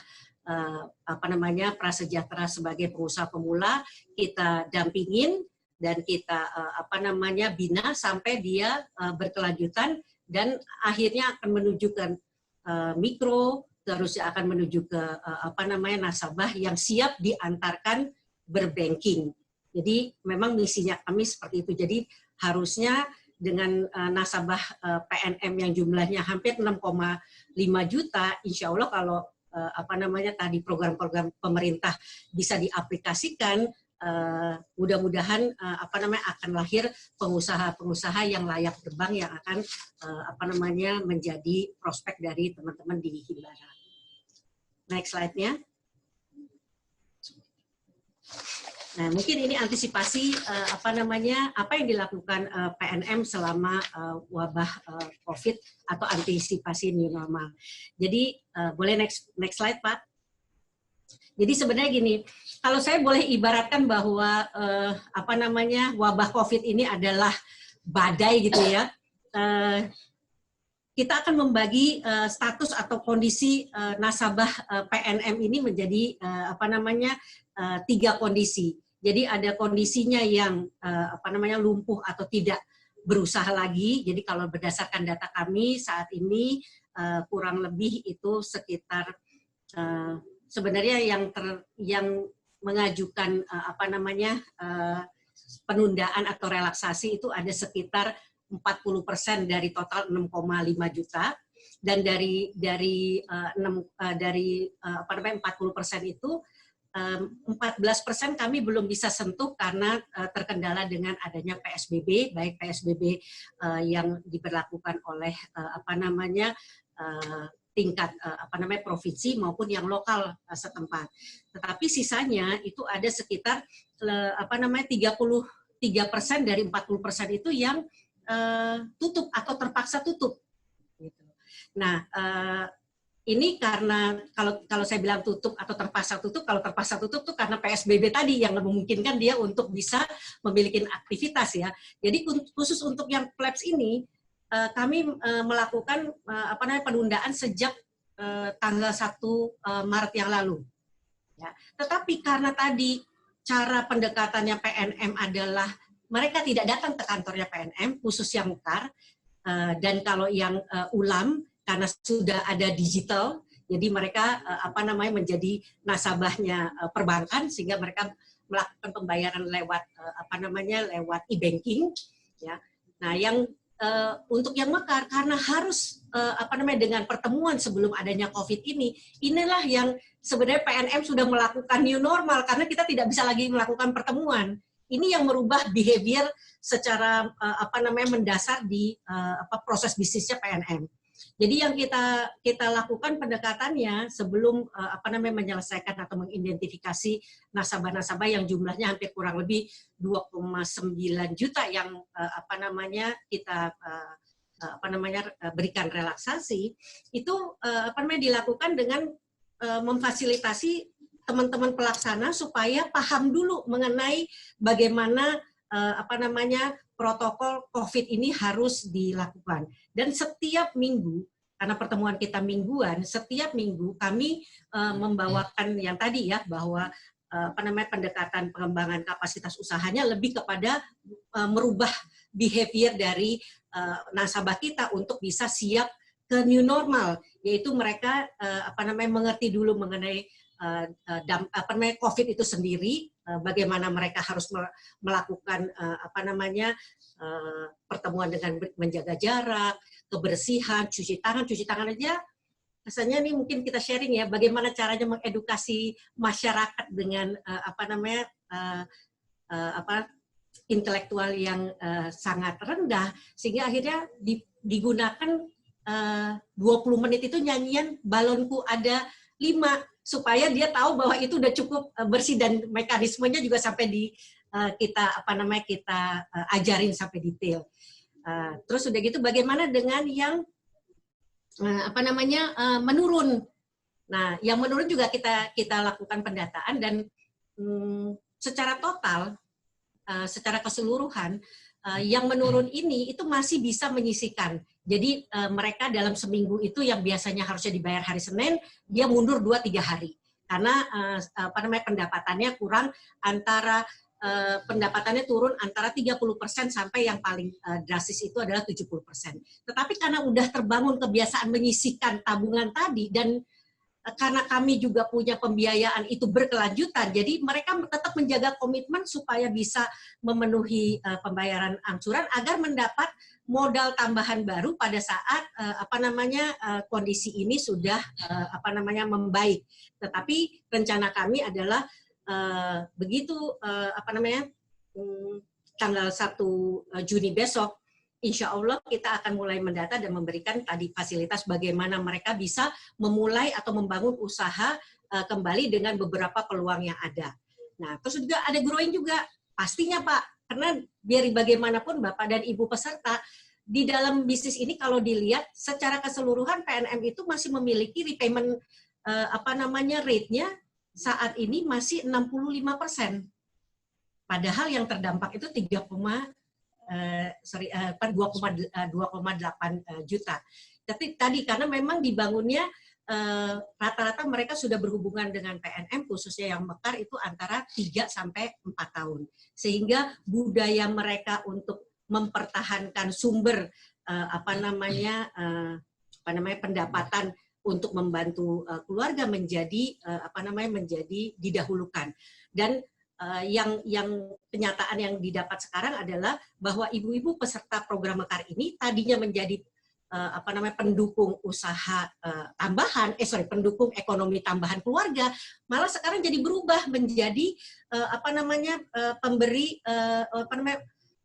prasejahtera sebagai pengusaha pemula kita dampingin dan kita bina sampai dia berkelanjutan dan akhirnya akan menuju ke mikro, terus akan menuju ke nasabah yang siap diantarkan berbanking. Jadi memang misinya kami seperti itu. Jadi harusnya dengan nasabah PNM yang jumlahnya hampir 6,5 juta, insya Allah kalau tadi program-program pemerintah bisa diaplikasikan, mudah-mudahan akan lahir pengusaha-pengusaha yang layak terbang yang akan menjadi prospek dari teman-teman di Himbara. Next slide-nya. Nah, mungkin ini antisipasi apa yang dilakukan PNM selama wabah COVID atau antisipasi new normal. Jadi boleh next slide, Pak. Jadi sebenarnya gini, kalau saya boleh ibaratkan bahwa wabah COVID ini adalah badai gitu ya. Kita akan membagi status atau kondisi nasabah PNM ini menjadi 3 kondisi. Jadi ada kondisinya yang lumpuh atau tidak berusaha lagi. Jadi kalau berdasarkan data kami saat ini kurang lebih itu sekitar sebenarnya yang mengajukan penundaan atau relaksasi itu ada sekitar 40% dari total 6,5 juta, dan dari 40% itu 14% kami belum bisa sentuh karena terkendala dengan adanya PSBB, baik PSBB yang diberlakukan oleh tingkat provinsi maupun yang lokal setempat. Tetapi sisanya itu ada sekitar 33% dari 40% itu yang tutup atau terpaksa tutup. Nah, ini karena kalau saya bilang tutup atau terpaksa tutup, kalau terpaksa tutup tuh karena PSBB tadi yang memungkinkan dia untuk bisa memiliki aktivitas ya. Jadi khusus untuk yang PLEPS ini kami melakukan penundaan sejak tanggal 1 Maret yang lalu. Ya. Tetapi karena tadi cara pendekatannya PNM adalah mereka tidak datang ke kantornya PNM, khusus yang mekar, dan kalau yang ulam karena sudah ada digital, jadi mereka menjadi nasabahnya perbankan sehingga mereka melakukan pembayaran lewat lewat e-banking, ya. Nah, yang untuk yang mekar karena harus dengan pertemuan sebelum adanya COVID ini, inilah yang sebenarnya PNM sudah melakukan new normal karena kita tidak bisa lagi melakukan pertemuan. Ini yang merubah behavior secara mendasar di proses bisnisnya PNM. Jadi yang kita lakukan pendekatannya sebelum menyelesaikan atau mengidentifikasi nasabah-nasabah yang jumlahnya hampir kurang lebih 2,9 juta yang kita berikan relaksasi, itu dilakukan dengan memfasilitasi teman-teman pelaksana supaya paham dulu mengenai bagaimana protokol COVID ini harus dilakukan. Dan setiap minggu, karena pertemuan kita mingguan, setiap minggu kami membawakan yang tadi ya, bahwa pendekatan pengembangan kapasitas usahanya lebih kepada merubah behavior dari nasabah kita untuk bisa siap ke new normal, yaitu mereka mengerti dulu mengenai COVID itu sendiri, bagaimana mereka harus melakukan pertemuan dengan menjaga jarak, kebersihan, cuci tangan aja. Rasanya nih mungkin kita sharing ya, bagaimana caranya mengedukasi masyarakat dengan intelektual yang sangat rendah, sehingga akhirnya digunakan 20 menit itu nyanyian balonku ada 5, supaya dia tahu bahwa itu udah cukup bersih dan mekanismenya juga sampai kita ajarin sampai detail. Terus udah gitu bagaimana dengan yang menurun. Nah, yang menurun juga kita lakukan pendataan dan secara total, secara keseluruhan, yang menurun ini itu masih bisa menyisihkan. Jadi mereka dalam seminggu itu yang biasanya harusnya dibayar hari Senin, dia mundur 2-3 hari. Karena pendapatannya kurang antara pendapatannya turun antara 30% sampai yang paling drastis itu adalah 70%. Tetapi karena udah terbangun kebiasaan menyisihkan tabungan tadi dan karena kami juga punya pembiayaan itu berkelanjutan, jadi mereka tetap menjaga komitmen supaya bisa memenuhi pembayaran angsuran agar mendapat modal tambahan baru pada saat kondisi ini sudah membaik. Tetapi rencana kami adalah begitu tanggal 1 Juni besok, insya Allah kita akan mulai mendata dan memberikan tadi fasilitas bagaimana mereka bisa memulai atau membangun usaha kembali dengan beberapa peluang yang ada. Nah, terus juga ada growing juga, pastinya Pak, karena biar bagaimanapun Bapak dan Ibu peserta, di dalam bisnis ini kalau dilihat secara keseluruhan PNM itu masih memiliki repayment rate-nya saat ini masih 65%. Padahal yang terdampak itu 2,8 juta. Tapi tadi karena memang dibangunnya rata-rata mereka sudah berhubungan dengan PNM, khususnya yang mekar itu antara 3 sampai 4 tahun. Sehingga budaya mereka untuk mempertahankan sumber pendapatan untuk membantu keluarga menjadi menjadi didahulukan. Dan yang kenyataan yang didapat sekarang adalah bahwa ibu-ibu peserta program mekar ini tadinya menjadi pendukung usaha pendukung ekonomi tambahan keluarga, malah sekarang jadi berubah menjadi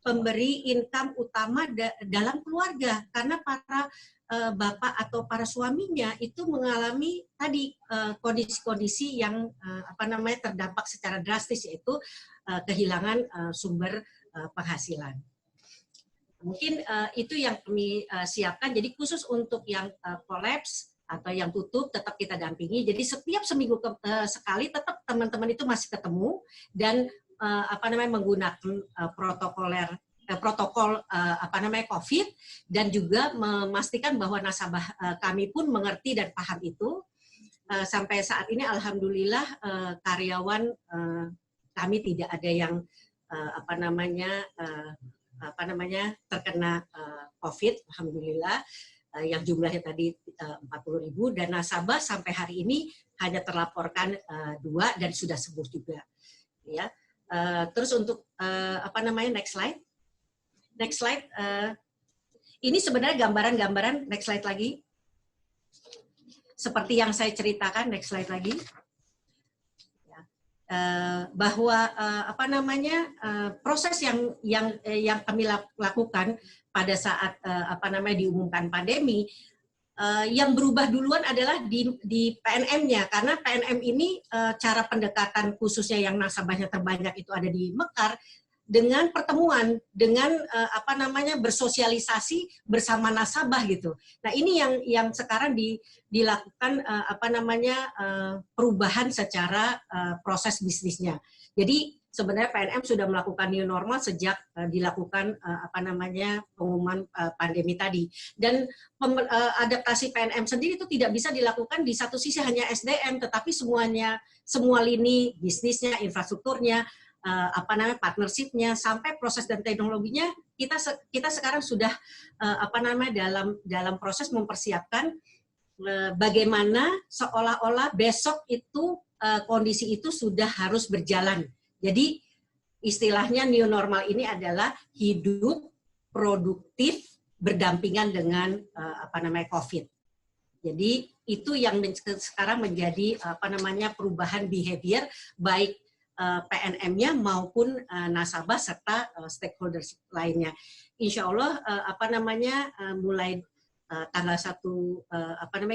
pemberi income utama dalam keluarga, karena para bapak atau para suaminya itu mengalami tadi kondisi-kondisi yang terdampak secara drastis, yaitu kehilangan sumber penghasilan. Mungkin itu yang kami siapkan. Jadi khusus untuk yang kolaps atau yang tutup tetap kita dampingi. Jadi setiap seminggu sekali tetap teman-teman itu masih ketemu dan menggunakan protokol COVID, dan juga memastikan bahwa nasabah kami pun mengerti dan paham itu. Sampai saat ini alhamdulillah karyawan kami tidak ada yang terkena COVID, alhamdulillah, yang jumlahnya tadi 40.000, dan nasabah sampai hari ini hanya terlaporkan 2 dan sudah sembuh juga. Ya, terus untuk next slide, ini sebenarnya gambaran, next slide lagi. Seperti yang saya ceritakan, next slide lagi. Bahwa proses yang kami lakukan pada saat diumumkan pandemi, yang berubah duluan adalah di PNM-nya, karena PNM ini cara pendekatan khususnya yang nasabahnya terbanyak itu ada di Mekar, dengan pertemuan, dengan bersosialisasi bersama nasabah gitu. Nah, ini yang sekarang dilakukan perubahan secara proses bisnisnya. Jadi sebenarnya PNM sudah melakukan new normal sejak dilakukan pengumuman pandemi tadi. Dan adaptasi PNM sendiri itu tidak bisa dilakukan di satu sisi hanya SDM, tetapi semua lini bisnisnya, infrastrukturnya, partnership-nya, sampai proses dan teknologinya, kita sekarang sudah dalam proses mempersiapkan bagaimana seolah-olah besok itu kondisi itu sudah harus berjalan. Jadi istilahnya new normal ini adalah hidup produktif berdampingan dengan COVID. Jadi itu yang sekarang menjadi perubahan behavior baik PNM-nya maupun nasabah serta stakeholders lainnya. Insya Allah mulai tanggal 1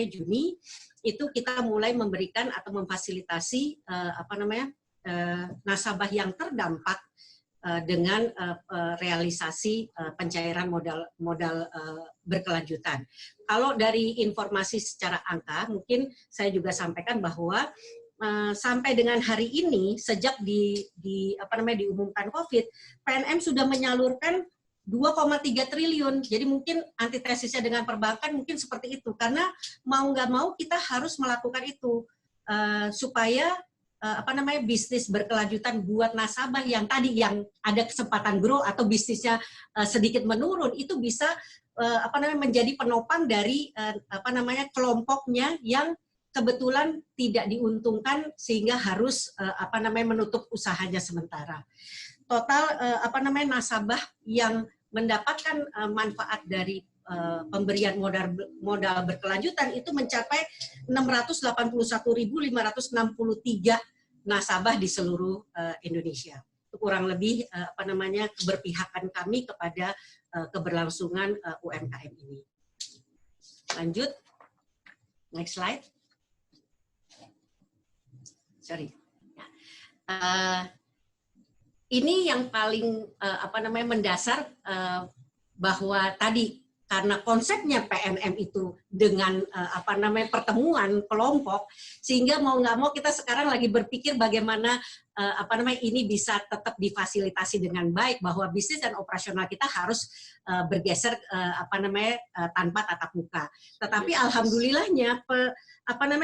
Juni itu kita mulai memberikan atau memfasilitasi nasabah yang terdampak dengan realisasi pencairan modal berkelanjutan. Kalau dari informasi secara angka, mungkin saya juga sampaikan bahwa sampai dengan hari ini, sejak diumumkan COVID, PNM sudah menyalurkan 2,3 triliun. Jadi mungkin antitesisnya dengan perbankan mungkin seperti itu, karena mau nggak mau kita harus melakukan itu supaya bisnis berkelanjutan buat nasabah yang tadi yang ada kesempatan grow atau bisnisnya sedikit menurun, itu bisa menjadi penopang dari kelompoknya yang kebetulan tidak diuntungkan sehingga harus menutup usahanya sementara. Total nasabah yang mendapatkan manfaat dari pemberian modal berkelanjutan itu mencapai 681.563 nasabah di seluruh Indonesia. Itu kurang lebih keberpihakan kami kepada keberlangsungan UMKM ini. Lanjut, next slide. Sorry. Ini yang paling mendasar, bahwa tadi karena konsepnya PNM itu dengan pertemuan kelompok, sehingga mau nggak mau kita sekarang lagi berpikir bagaimana ini bisa tetap difasilitasi dengan baik, bahwa bisnis dan operasional kita harus bergeser tanpa tatap muka. Tetapi alhamdulillahnya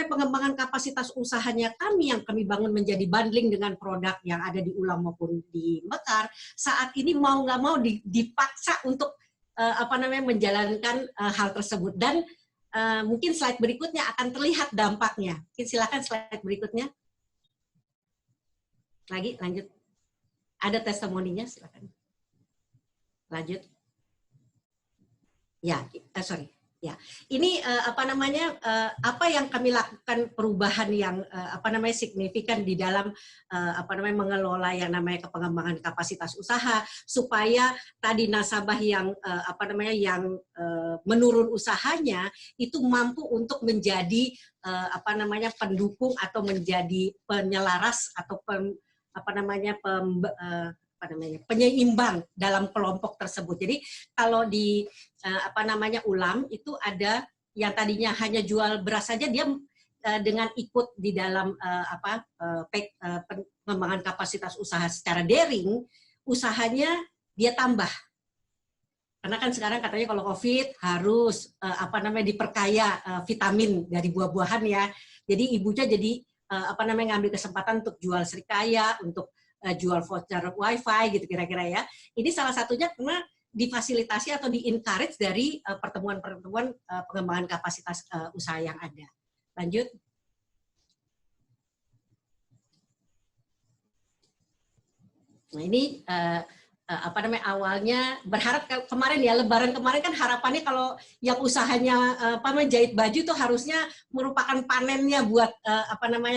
pengembangan kapasitas usahanya kami yang kami bangun menjadi bundling dengan produk yang ada di Ulam maupun di Mekar, saat ini mau nggak mau dipaksa untuk menjalankan hal tersebut. Dan mungkin slide berikutnya akan terlihat dampaknya. Silakan slide berikutnya. Lanjut. Ada testimoninya, silakan. Lanjut. Ya, sorry. Ya, ini apa yang kami lakukan perubahan yang signifikan di dalam mengelola yang namanya pengembangan kapasitas usaha, supaya tadi nasabah yang menurun usahanya itu mampu untuk menjadi pendukung atau menjadi penyelaras atau penyeimbang dalam kelompok tersebut. Jadi kalau di Ulam itu ada yang tadinya hanya jual beras saja, dia dengan ikut di dalam pengembangan kapasitas usaha secara daring, usahanya dia tambah. Karena kan sekarang katanya kalau COVID harus diperkaya vitamin dari buah-buahan ya. Jadi ibunya jadi ngambil kesempatan untuk jual serikaya, untuk jual voucher wifi gitu kira-kira ya. Ini salah satunya karena difasilitasi atau di-encourage dari pertemuan-pertemuan pengembangan kapasitas usaha yang ada. Lanjut. Nah ini awalnya berharap kemarin ya, Lebaran kemarin kan harapannya kalau yang usahanya jahit baju tuh harusnya merupakan panennya buat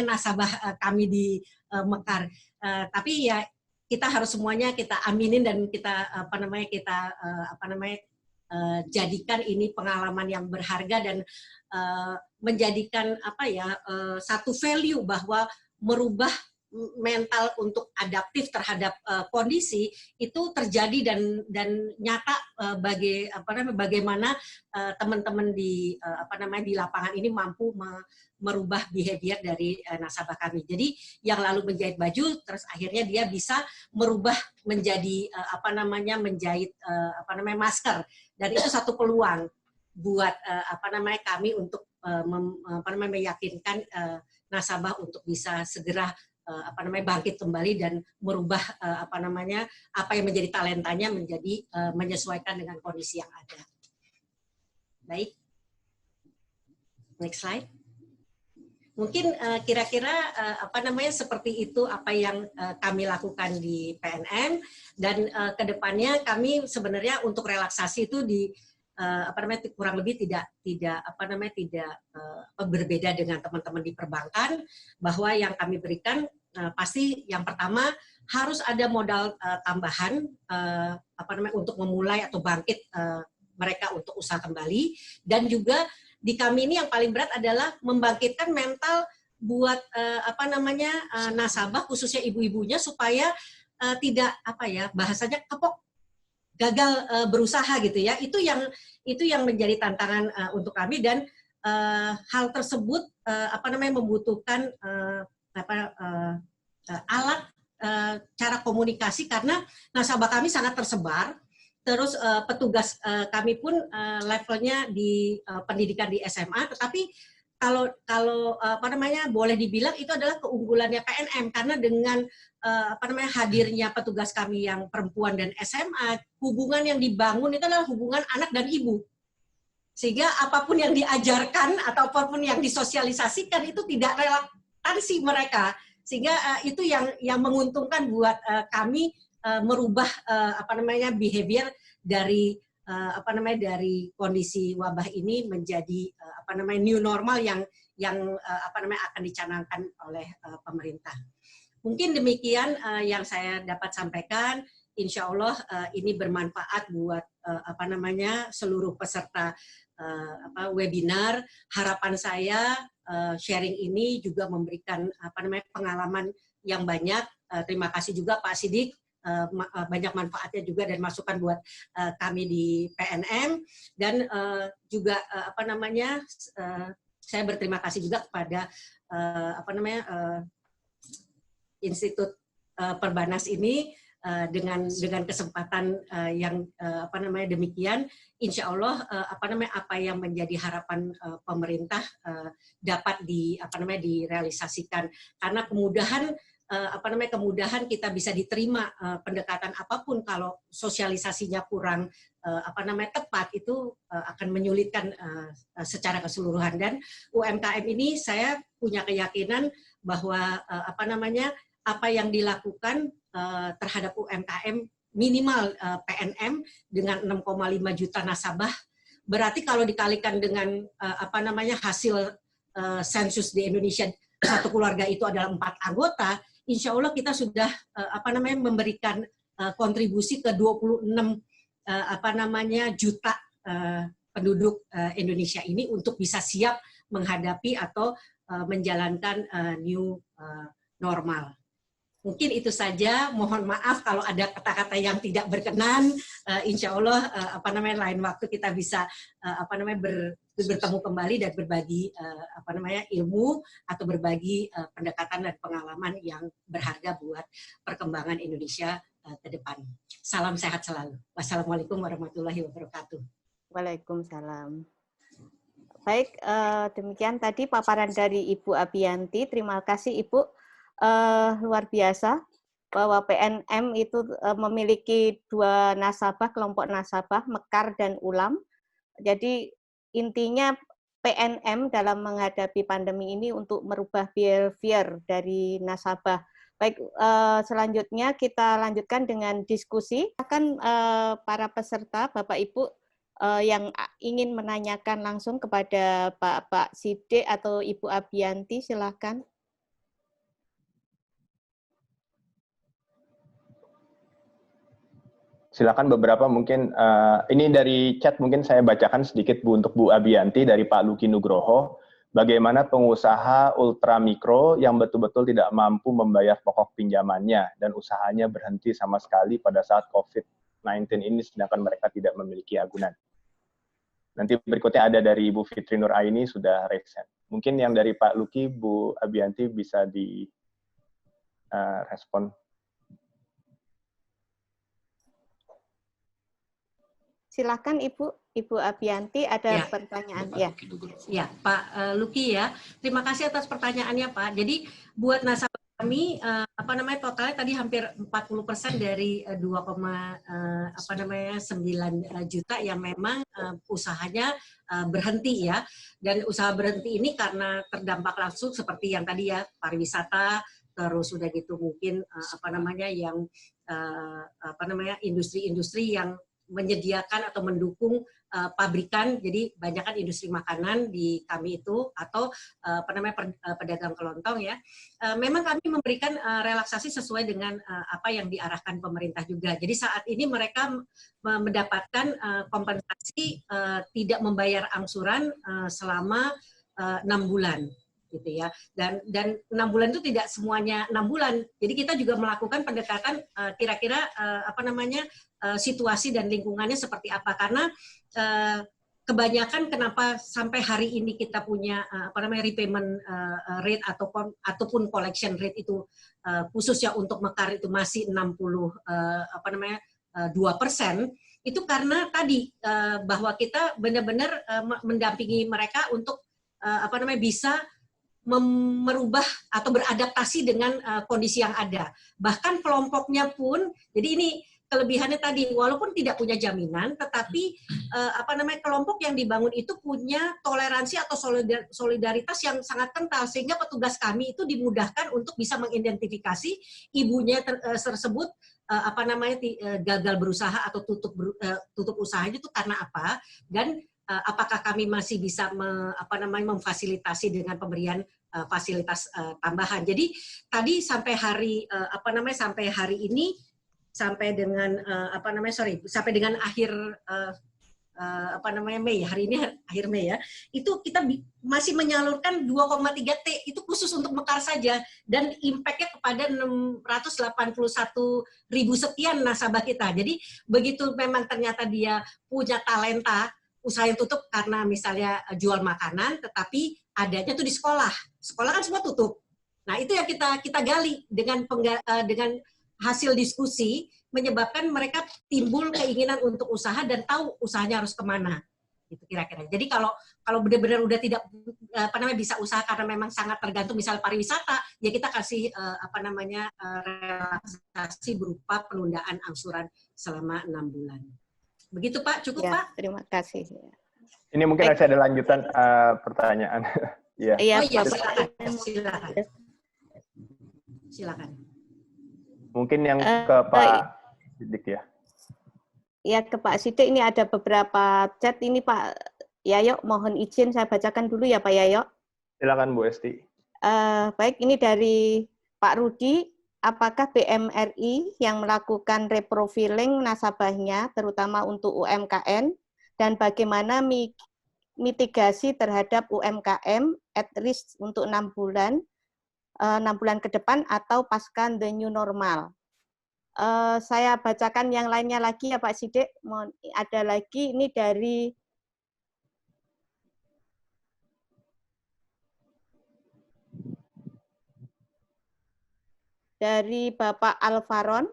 nasabah kami di Mekar. Tapi ya kita harus semuanya kita aminin dan kita jadikan ini pengalaman yang berharga dan menjadikan satu value bahwa merubah mental untuk adaptif terhadap kondisi itu terjadi dan nyata bagaimana teman-teman di di lapangan ini mampu merubah behavior dari nasabah kami. Jadi yang lalu menjahit baju terus akhirnya dia bisa merubah menjadi menjahit masker, dan itu satu peluang buat kami untuk meyakinkan nasabah untuk bisa segera bangkit kembali dan merubah apa yang menjadi talentanya menjadi menyesuaikan dengan kondisi yang ada. Baik, next slide. Mungkin kira-kira seperti itu apa yang kami lakukan di PNM, dan kedepannya kami sebenarnya untuk relaksasi itu di kurang lebih tidak berbeda dengan teman-teman di perbankan, bahwa yang kami berikan pasti yang pertama harus ada modal tambahan untuk memulai atau bangkit mereka untuk usaha kembali, dan juga di kami ini yang paling berat adalah membangkitkan mental buat nasabah khususnya ibu-ibunya supaya tidak bahasanya kapok gagal berusaha gitu ya. Itu yang menjadi tantangan untuk kami, dan hal tersebut membutuhkan alat cara komunikasi karena nasabah kami sangat tersebar. Terus petugas kami pun levelnya di pendidikan di SMA, tetapi kalau boleh dibilang itu adalah keunggulannya PNM, karena dengan hadirnya petugas kami yang perempuan dan SMA, hubungan yang dibangun itu adalah hubungan anak dan ibu. Sehingga apapun yang diajarkan atau apapun yang disosialisasikan itu tidak relevansi mereka. Sehingga itu yang menguntungkan buat kami merubah behavior dari dari kondisi wabah ini menjadi new normal yang akan dicanangkan oleh pemerintah. Mungkin demikian yang saya dapat sampaikan. Insya Allah ini bermanfaat buat seluruh peserta webinar. Harapan saya sharing ini juga memberikan pengalaman yang banyak. Terima kasih juga Pak Sidik, banyak manfaatnya juga dan masukan buat kami di PNM, dan juga saya berterima kasih juga kepada Institut Perbanas ini dengan kesempatan yang demikian. Insya Allah apa yang menjadi harapan pemerintah dapat direalisasikan, karena kemudahan kita bisa diterima pendekatan apapun, kalau sosialisasinya kurang tepat itu akan menyulitkan secara keseluruhan. Dan UMKM ini saya punya keyakinan bahwa apa yang dilakukan terhadap UMKM minimal PNM dengan 6,5 juta nasabah, berarti kalau dikalikan dengan hasil sensus di Indonesia, satu keluarga itu adalah 4 anggota, insya Allah kita sudah memberikan kontribusi ke 26 juta penduduk Indonesia ini untuk bisa siap menghadapi atau menjalankan new normal. Mungkin itu saja. Mohon maaf kalau ada kata-kata yang tidak berkenan. Insya Allah lain waktu kita bisa bertemu kembali dan berbagi ilmu atau berbagi pendekatan dan pengalaman yang berharga buat perkembangan Indonesia ke depan. Salam sehat selalu. Wassalamualaikum warahmatullahi wabarakatuh. Waalaikumsalam. Baik, demikian tadi paparan dari Ibu Abiyanti. Terima kasih Ibu. Luar biasa bahwa PNM itu memiliki 2 nasabah, kelompok nasabah, Mekar dan Ulam. Jadi intinya PNM dalam menghadapi pandemi ini untuk merubah behavior dari nasabah. Baik, selanjutnya kita lanjutkan dengan diskusi. Akan para peserta, Bapak Ibu yang ingin menanyakan langsung kepada Pak Sidik atau Ibu Abiyanti, silakan. Silakan beberapa mungkin, ini dari chat mungkin saya bacakan sedikit Bu untuk Bu Abiyanti dari Pak Luki Nugroho. Bagaimana pengusaha ultramikro yang betul-betul tidak mampu membayar pokok pinjamannya dan usahanya berhenti sama sekali pada saat COVID-19 ini sedangkan mereka tidak memiliki agunan. Nanti berikutnya ada dari Ibu Fitri Nur Aini sudah raise hand. Mungkin yang dari Pak Luki, Bu Abiyanti bisa di respon. Silakan Ibu Abiyanti, ada pertanyaan. Ya, Pak Luki ya. Terima kasih atas pertanyaannya, Pak. Jadi buat nasabah kami totalnya tadi hampir 40% dari 2,9 juta yang memang usahanya berhenti ya. Dan usaha berhenti ini karena terdampak langsung seperti yang tadi ya, pariwisata, terus udah gitu mungkin industri-industri yang menyediakan atau mendukung pabrikan, jadi banyak kan industri makanan di kami itu, atau pedagang kelontong ya. Memang kami memberikan relaksasi sesuai dengan apa yang diarahkan pemerintah juga. Jadi saat ini mereka mendapatkan kompensasi tidak membayar angsuran selama 6 bulan. Gitu ya, dan 6 bulan itu tidak semuanya 6 bulan. Jadi kita juga melakukan pendekatan kira-kira situasi dan lingkungannya seperti apa, karena kebanyakan kenapa sampai hari ini kita punya repayment rate ataupun collection rate itu khususnya untuk Mekar itu masih 2%, itu karena tadi bahwa kita benar-benar mendampingi mereka untuk bisa merubah atau beradaptasi dengan kondisi yang ada. Bahkan kelompoknya pun, jadi ini kelebihannya tadi, walaupun tidak punya jaminan, tetapi kelompok yang dibangun itu punya toleransi atau solidaritas yang sangat kental, sehingga petugas kami itu dimudahkan untuk bisa mengidentifikasi ibunya tersebut gagal berusaha atau tutup usahanya itu karena apa, dan apakah kami masih bisa memfasilitasi dengan pemberian fasilitas tambahan. Jadi tadi sampai hari ini sampai dengan sampai dengan akhir Mei, hari ini akhir Mei ya, itu kita masih menyalurkan 2,3 T, itu khusus untuk Mekar saja, dan impact-nya kepada 681.000 sekian nasabah kita. Jadi begitu memang ternyata dia punya talenta, usaha yang tutup karena misalnya jual makanan, tetapi adanya tuh di sekolah. Sekolah kan semua tutup. Nah itu yang kita gali dengan hasil diskusi, menyebabkan mereka timbul keinginan untuk usaha dan tahu usahanya harus kemana, gitu kira-kira. Jadi kalau benar-benar udah tidak bisa usaha karena memang sangat tergantung misalnya pariwisata, ya kita kasih relaksasi berupa penundaan angsuran selama 6 bulan. Begitu Pak, cukup ya, Pak? Terima kasih. Ini mungkin masih ada lanjutan pertanyaan. Ya. Oh iya, silakan. Mungkin yang ke Pak Sidik ya. Ya, ke Pak Sidik, ini ada beberapa chat ini Pak Yayo, mohon izin saya bacakan dulu ya Pak Yayo. Silakan Bu Esti. Baik, ini dari Pak Rudi, apakah BMRI yang melakukan reprofiling nasabahnya, terutama untuk UMKM, dan bagaimana mitigasi terhadap UMKM at risk untuk 6 bulan ke depan atau pasca the new normal? Saya bacakan yang lainnya lagi ya Pak Sidik. Ada lagi ini dari Bapak Alvaron.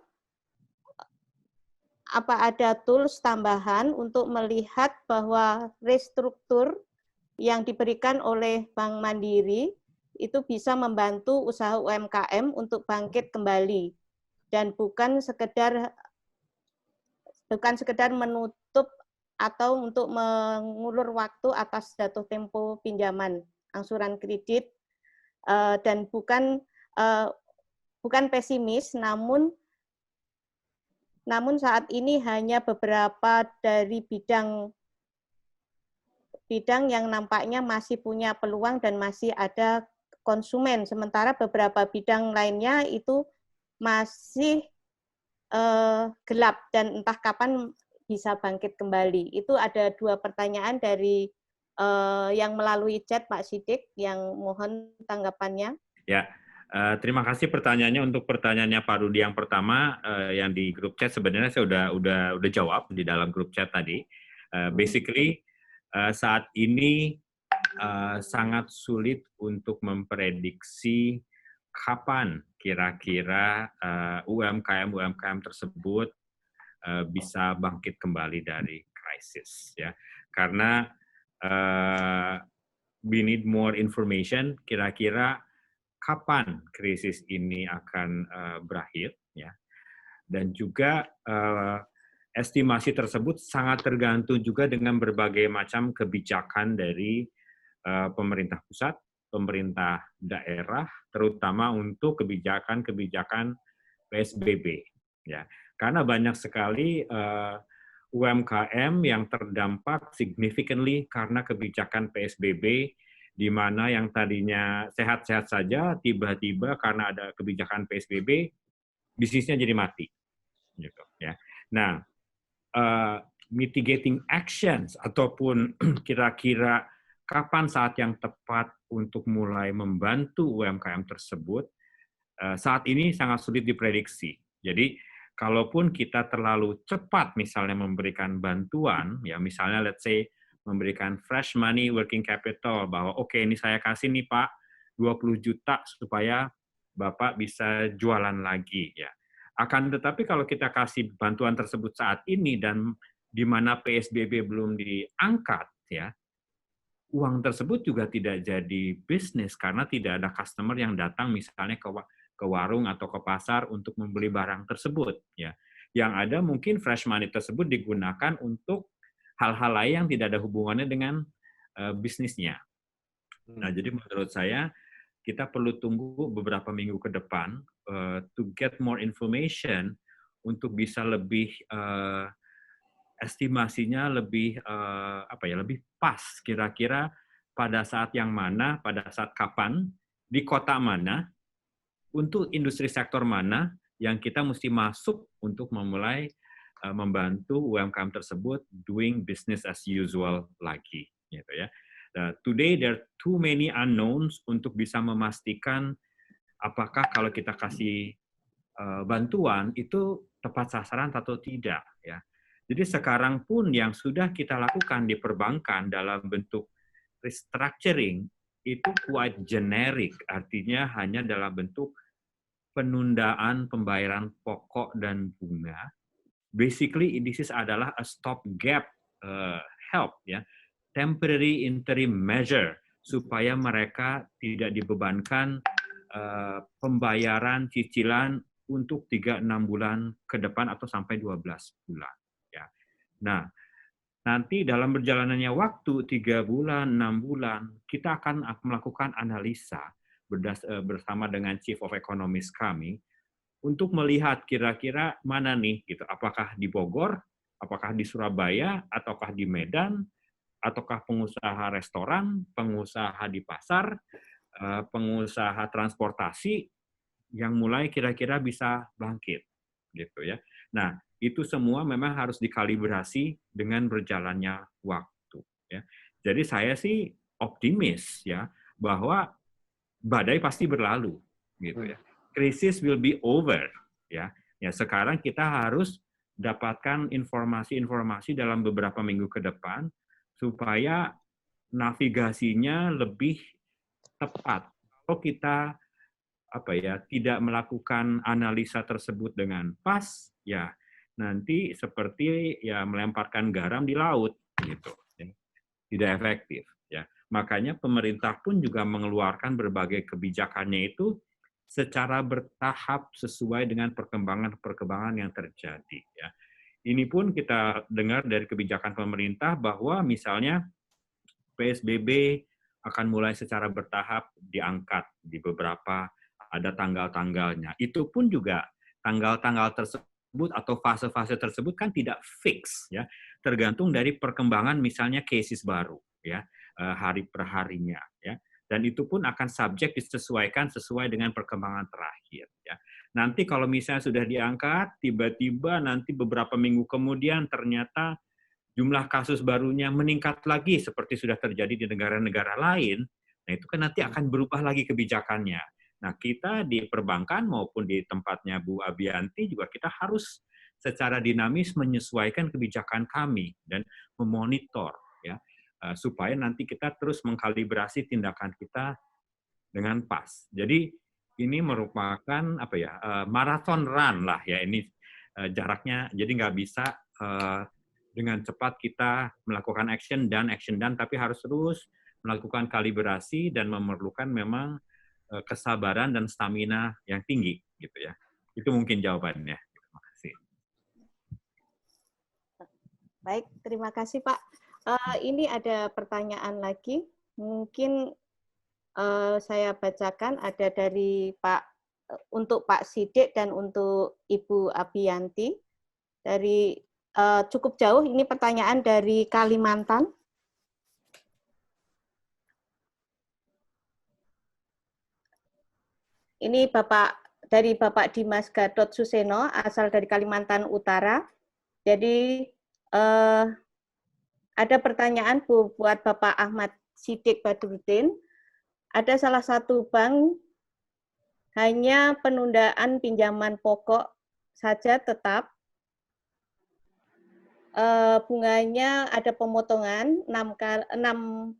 Apa ada tools tambahan untuk melihat bahwa restruktur yang diberikan oleh Bank Mandiri itu bisa membantu usaha UMKM untuk bangkit kembali? Dan bukan sekedar menutup atau untuk mengulur waktu atas jatuh tempo pinjaman angsuran kredit, dan bukan pesimis, namun saat ini hanya beberapa dari bidang yang nampaknya masih punya peluang dan masih ada konsumen, sementara beberapa bidang lainnya itu masih gelap dan entah kapan bisa bangkit kembali. Itu ada 2 pertanyaan dari yang melalui chat Pak Sidik, yang mohon tanggapannya. Ya, terima kasih pertanyaannya. Untuk pertanyaannya Pak Rudi yang pertama, yang di grup chat sebenarnya saya udah jawab di dalam grup chat tadi. Basically saat ini sangat sulit untuk memprediksi kapan kira-kira UMKM tersebut bisa bangkit kembali dari krisis, ya. Karena we need more information, kira-kira kapan krisis ini akan berakhir, ya. Dan juga estimasi tersebut sangat tergantung juga dengan berbagai macam kebijakan dari pemerintah pusat, pemerintah daerah, terutama untuk kebijakan PSBB, ya. Karena banyak sekali UMKM yang terdampak significantly karena kebijakan PSBB, di mana yang tadinya sehat-sehat saja, tiba-tiba karena ada kebijakan PSBB, bisnisnya jadi mati, gitu, ya. Nah, mitigating actions ataupun kira-kira kapan saat yang tepat untuk mulai membantu UMKM tersebut, saat ini sangat sulit diprediksi. Jadi, kalaupun kita terlalu cepat misalnya memberikan bantuan, ya misalnya let's say memberikan fresh money working capital, bahwa oke, ini saya kasih nih Pak 20 juta supaya Bapak bisa jualan lagi, ya. Akan tetapi kalau kita kasih bantuan tersebut saat ini dan di mana PSBB belum diangkat, ya, uang tersebut juga tidak jadi bisnis karena tidak ada customer yang datang misalnya ke warung atau ke pasar untuk membeli barang tersebut, ya. Yang ada mungkin fresh money tersebut digunakan untuk hal-hal lain yang tidak ada hubungannya dengan bisnisnya. Nah, jadi menurut saya kita perlu tunggu beberapa minggu ke depan to get more information untuk bisa lebih estimasinya lebih lebih pas kira-kira pada saat yang mana, pada saat kapan, di kota mana, untuk industri sektor mana yang kita mesti masuk untuk memulai membantu UMKM tersebut doing business as usual lagi, gitu ya. Today there are too many unknowns untuk bisa memastikan apakah kalau kita kasih bantuan itu tepat sasaran atau tidak, ya. Jadi sekarang pun yang sudah kita lakukan di perbankan dalam bentuk restructuring itu quite generic, artinya hanya dalam bentuk penundaan pembayaran pokok dan bunga. Basically, this adalah a stopgap help, ya, temporary interim measure supaya mereka tidak dibebankan pembayaran cicilan untuk 3-6 bulan ke depan atau sampai 12 bulan. Ya. Nah, nanti dalam berjalannya waktu 3 bulan, 6 bulan, kita akan melakukan analisa bersama dengan Chief of Economist kami untuk melihat kira-kira mana nih, gitu. Apakah di Bogor, apakah di Surabaya, ataukah di Medan, ataukah pengusaha restoran, pengusaha di pasar, pengusaha transportasi yang mulai kira-kira bisa bangkit, gitu ya. Nah, itu semua memang harus dikalibrasi dengan berjalannya waktu, ya. Jadi saya sih optimis, ya, bahwa badai pasti berlalu, gitu ya. Krisis will be over, ya. Ya, sekarang kita harus dapatkan informasi-informasi dalam beberapa minggu ke depan supaya navigasinya lebih tepat. Kalau kita tidak melakukan analisa tersebut dengan pas, ya nanti seperti ya melemparkan garam di laut, gitu. Ya. Tidak efektif. Ya. Makanya pemerintah pun juga mengeluarkan berbagai kebijakannya itu secara bertahap sesuai dengan perkembangan yang terjadi. Ya. Ini pun kita dengar dari kebijakan pemerintah bahwa misalnya PSBB akan mulai secara bertahap diangkat di beberapa, ada tanggal-tanggalnya. Itu pun juga tanggal-tanggal tersebut atau fase-fase tersebut kan tidak fix, ya, tergantung dari perkembangan misalnya cases baru, ya, hari per harinya, ya, dan itu pun akan subjek disesuaikan sesuai dengan perkembangan terakhir, ya. Nanti kalau misalnya sudah diangkat, tiba-tiba nanti beberapa minggu kemudian ternyata jumlah kasus barunya meningkat lagi seperti sudah terjadi di negara-negara lain, nah itu kan nanti akan berubah lagi kebijakannya. Nah, kita di perbankan maupun di tempatnya Bu Abianti juga kita harus secara dinamis menyesuaikan kebijakan kami dan memonitor, ya, supaya nanti kita terus mengkalibrasi tindakan kita dengan pas. Jadi ini merupakan marathon run lah, ya, ini jaraknya, jadi nggak bisa dengan cepat kita melakukan action dan, tapi harus terus melakukan kalibrasi dan memerlukan memang kesabaran dan stamina yang tinggi, gitu ya. Itu mungkin jawabannya. Terima kasih. Baik, terima kasih Pak. Ini ada pertanyaan lagi, mungkin saya bacakan, ada dari untuk Pak Sidik dan untuk Ibu Abianti. Dari cukup jauh, ini pertanyaan dari Kalimantan. Ini dari Bapak Dimas Gatot Suseno, asal dari Kalimantan Utara. Jadi ada pertanyaan buat Bapak Ahmad Sidik Badrudin. Ada salah satu bank hanya penundaan pinjaman pokok saja tetap. Bunganya ada pemotongan 6%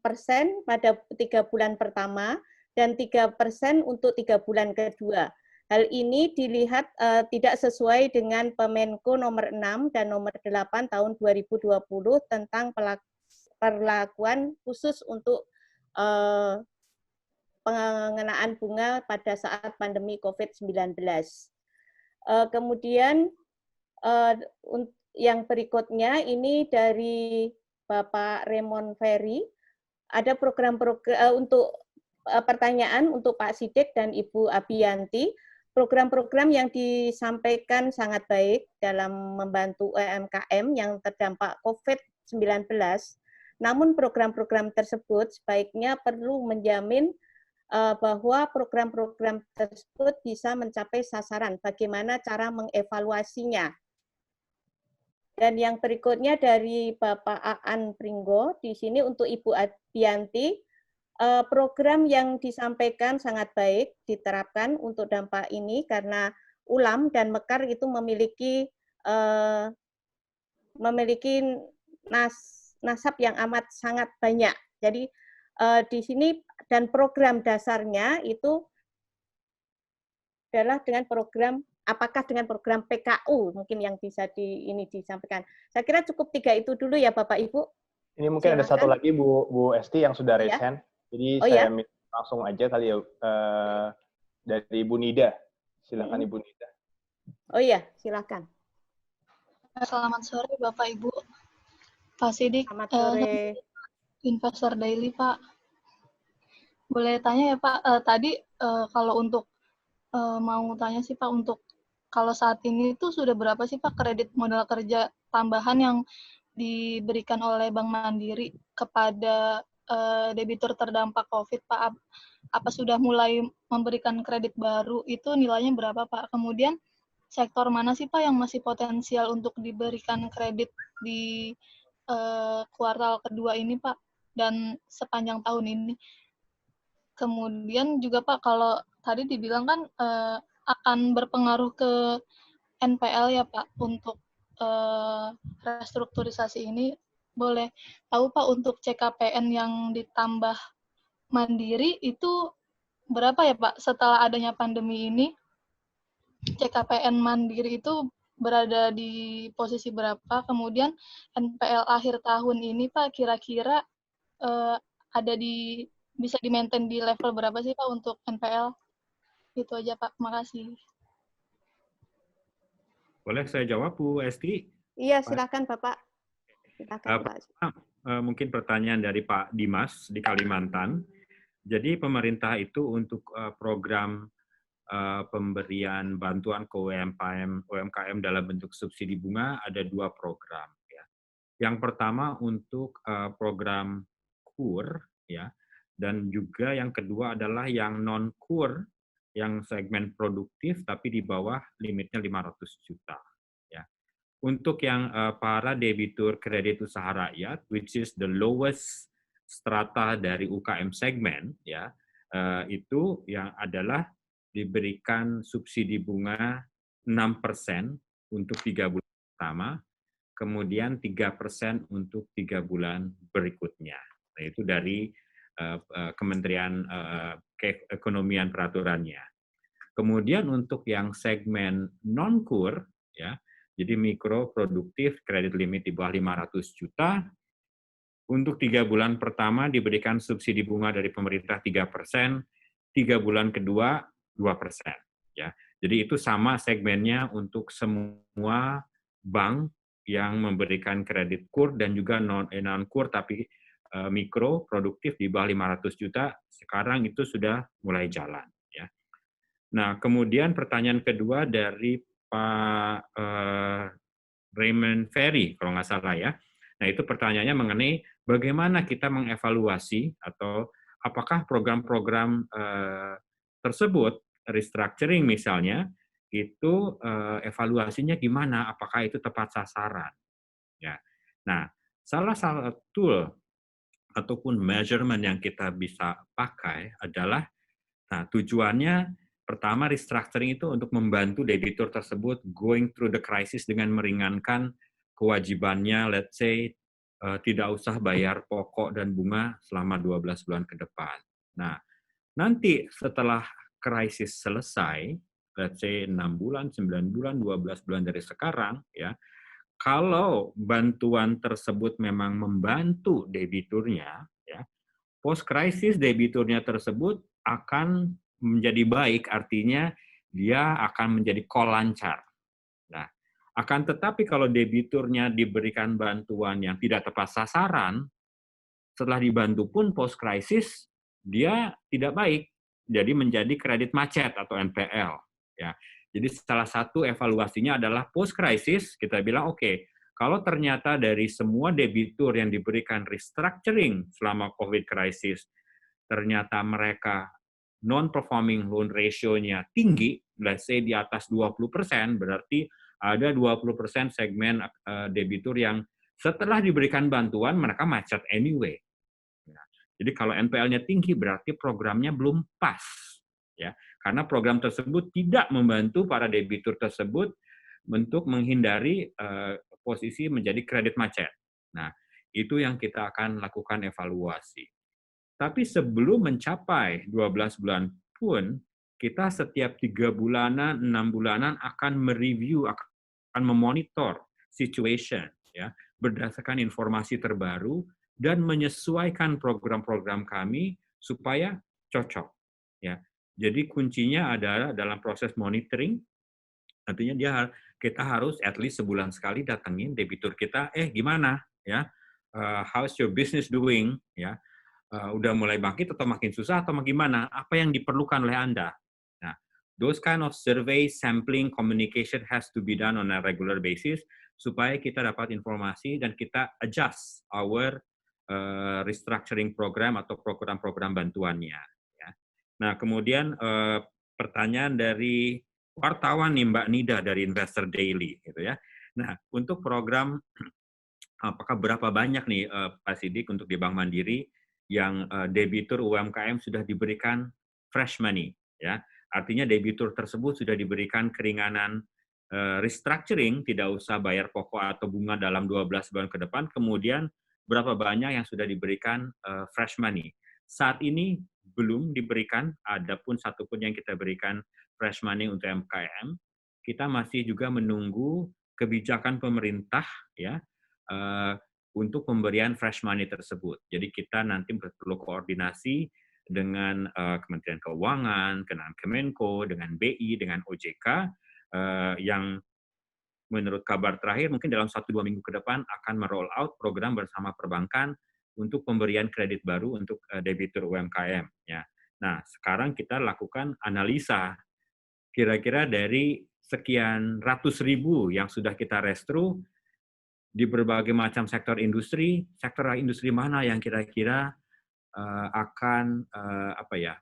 pada 3 bulan pertama dan 3% untuk 3 bulan kedua. Hal ini dilihat tidak sesuai dengan Pemenko nomor 6 dan nomor 8 tahun 2020 tentang perlakuan khusus untuk pengenaan bunga pada saat pandemi COVID-19. Kemudian yang berikutnya ini dari Bapak Raymond Ferry, ada program-program untuk pertanyaan untuk Pak Sidik dan Ibu Abianti. Program-program yang disampaikan sangat baik dalam membantu UMKM yang terdampak COVID-19, namun program-program tersebut sebaiknya perlu menjamin bahwa program-program tersebut bisa mencapai sasaran. Bagaimana cara mengevaluasinya? Dan yang berikutnya dari Bapak Aan Pringgo, di sini untuk Ibu Abianti, program yang disampaikan sangat baik diterapkan untuk dampak ini karena ULAM dan Mekar itu memiliki nasab yang amat sangat banyak. Jadi di sini dan program dasarnya itu adalah dengan program, apakah dengan program PKU mungkin yang bisa disampaikan. Saya kira cukup 3 itu dulu ya Bapak Ibu. Ini mungkin Silakan. ada satu lagi Bu Esti yang sudah raise hand. Jadi saya minta langsung aja kali ya dari Ibu Nida. Silakan Ibu Nida. Oh iya, silakan. Selamat sore Bapak Ibu. Pak Sidik, selamat sore. Investor Daily Pak. Boleh tanya ya Pak, tadi kalau untuk mau tanya sih Pak, untuk kalau saat ini itu sudah berapa sih Pak kredit modal kerja tambahan yang diberikan oleh Bank Mandiri kepada debitur terdampak COVID Pak? Apa sudah mulai memberikan kredit baru, itu nilainya berapa Pak? Kemudian sektor mana sih Pak yang masih potensial untuk diberikan kredit di kuartal kedua ini Pak, dan sepanjang tahun ini? Kemudian juga Pak, kalau tadi dibilang kan akan berpengaruh ke NPL ya Pak untuk restrukturisasi ini. Boleh tahu Pak untuk CKPN yang ditambah Mandiri itu berapa ya Pak setelah adanya pandemi ini? CKPN Mandiri itu berada di posisi berapa? Kemudian NPL akhir tahun ini Pak kira-kira ada bisa di-maintain di level berapa sih Pak untuk NPL? Itu aja Pak, makasih. Boleh saya jawab Bu Esti? Iya, silakan Bapak. Silakan Pak. Mungkin pertanyaan dari Pak Dimas di Kalimantan. Jadi pemerintah itu untuk program pemberian bantuan ke UMKM dalam bentuk subsidi bunga ada 2 program. Ya. Yang pertama untuk program KUR, ya, dan juga yang kedua adalah yang non-KUR, yang segmen produktif tapi di bawah limitnya 500 juta. Ya. Untuk yang para debitur kredit usaha rakyat, which is the lowest strata dari UKM segmen, ya, itu yang adalah diberikan subsidi bunga 6% untuk 3 bulan pertama, kemudian 3% untuk 3 bulan berikutnya. Nah, itu dari Kementerian Keekonomian peraturannya. Kemudian untuk yang segmen non-KUR, ya, jadi mikro produktif kredit limit di bawah 500 juta, untuk 3 bulan pertama diberikan subsidi bunga dari pemerintah 3%, 3 bulan kedua 2%. Ya. Jadi itu sama segmennya untuk semua bank yang memberikan kredit KUR dan juga non-KUR tapi mikro produktif di bawah 500 juta, sekarang itu sudah mulai jalan. Ya. Nah, kemudian pertanyaan kedua dari Pak Raymond Ferry, kalau nggak salah ya. Nah, itu pertanyaannya mengenai bagaimana kita mengevaluasi atau apakah program-program tersebut, restructuring misalnya, itu evaluasinya gimana, apakah itu tepat sasaran. Ya. Nah, salah satu tool ataupun measurement yang kita bisa pakai adalah, nah tujuannya pertama restructuring itu untuk membantu debitur tersebut going through the crisis dengan meringankan kewajibannya, let's say, tidak usah bayar pokok dan bunga selama 12 bulan ke depan. Nah, nanti setelah krisis selesai, let's say 6 bulan, 9 bulan, 12 bulan dari sekarang, ya, kalau bantuan tersebut memang membantu debiturnya, ya, post-krisis debiturnya tersebut akan menjadi baik, artinya dia akan menjadi call lancar. Nah, akan tetapi kalau debiturnya diberikan bantuan yang tidak tepat sasaran, setelah dibantu pun post-krisis, dia tidak baik, jadi menjadi kredit macet atau NPL. Ya. Jadi salah satu evaluasinya adalah post-krisis, kita bilang oke, kalau ternyata dari semua debitur yang diberikan restructuring selama COVID crisis, ternyata mereka non-performing loan ratio-nya tinggi, let's say di atas 20%, berarti ada 20% segmen debitur yang setelah diberikan bantuan mereka macet anyway. Jadi kalau NPL-nya tinggi berarti programnya belum pas, ya, karena program tersebut tidak membantu para debitur tersebut untuk menghindari posisi menjadi kredit macet. Nah, itu yang kita akan lakukan evaluasi. Tapi sebelum mencapai 12 bulan pun, kita setiap 3 bulanan, 6 bulanan akan mereview, akan memonitor situation, ya, berdasarkan informasi terbaru dan menyesuaikan program-program kami supaya cocok. Ya, jadi kuncinya adalah dalam proses monitoring, artinya kita harus at least sebulan sekali datengin debitur kita, gimana ya, how's your business doing, ya, udah mulai bangkit atau makin susah atau gimana, apa yang diperlukan oleh Anda. Nah, those kind of survey, sampling, communication has to be done on a regular basis supaya kita dapat informasi dan kita adjust our restructuring program atau program-program bantuannya. Ya. Nah, kemudian pertanyaan dari wartawan nih Mbak Nida dari Investor Daily, gitu ya. Nah, untuk program apakah berapa banyak nih Pak Sidik untuk di Bank Mandiri yang debitur UMKM sudah diberikan fresh money, ya. Artinya debitur tersebut sudah diberikan keringanan restructuring, tidak usah bayar pokok atau bunga dalam 12 bulan ke depan, kemudian berapa banyak yang sudah diberikan fresh money. Saat ini belum diberikan, ada pun satu pun yang kita berikan fresh money untuk UMKM. Kita masih juga menunggu kebijakan pemerintah, ya, untuk pemberian fresh money tersebut. Jadi kita nanti perlu koordinasi dengan Kementerian Keuangan, dengan Kemenko, dengan BI, dengan OJK, yang menurut kabar terakhir mungkin dalam 1-2 minggu ke depan akan meroll out program bersama perbankan untuk pemberian kredit baru untuk debitur UMKM. Ya. Nah, sekarang kita lakukan analisa kira-kira dari sekian ratus ribu yang sudah kita restru di berbagai macam sektor industri mana yang kira-kira akan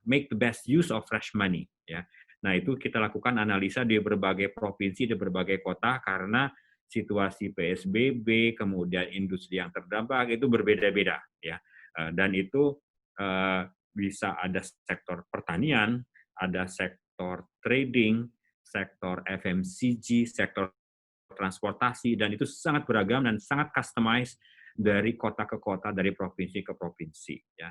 make the best use of fresh money, ya. Nah, itu kita lakukan analisa di berbagai provinsi, di berbagai kota karena situasi PSBB, kemudian industri yang terdampak itu berbeda-beda, ya. Dan itu bisa ada sektor pertanian, ada sektor trading, sektor FMCG, sektor transportasi, dan itu sangat beragam dan sangat customized dari kota ke kota, dari provinsi ke provinsi, ya.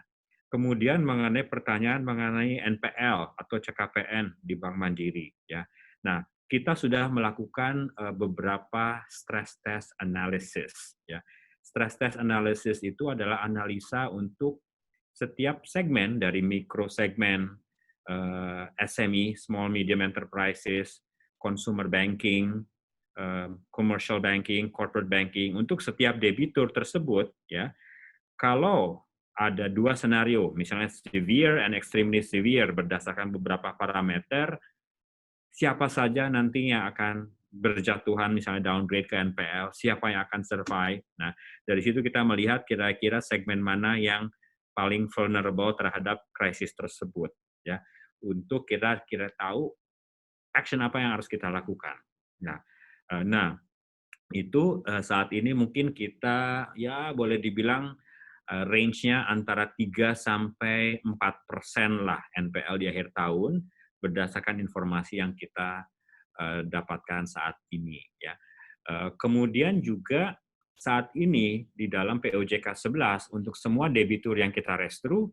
Kemudian mengenai pertanyaan mengenai NPL atau CKPN di Bank Mandiri, ya. Nah, kita sudah melakukan beberapa stress test analysis, ya. Stress test analysis itu adalah analisa untuk setiap segmen dari mikro segmen, SME, small medium enterprises, consumer banking, commercial banking, corporate banking, untuk setiap debitur tersebut, ya. Kalau ada 2 senario, misalnya severe and extremely severe berdasarkan beberapa parameter, siapa saja nantinya akan berjatuhan misalnya downgrade ke NPL, siapa yang akan survive. Nah, dari situ kita melihat kira-kira segmen mana yang paling vulnerable terhadap krisis tersebut, ya. Untuk kita tahu action apa yang harus kita lakukan. Nah, itu saat ini mungkin kita ya boleh dibilang range-nya antara 3-4% lah NPL di akhir tahun berdasarkan informasi yang kita dapatkan saat ini, ya. Kemudian juga saat ini di dalam POJK 11 untuk semua debitur yang kita restru,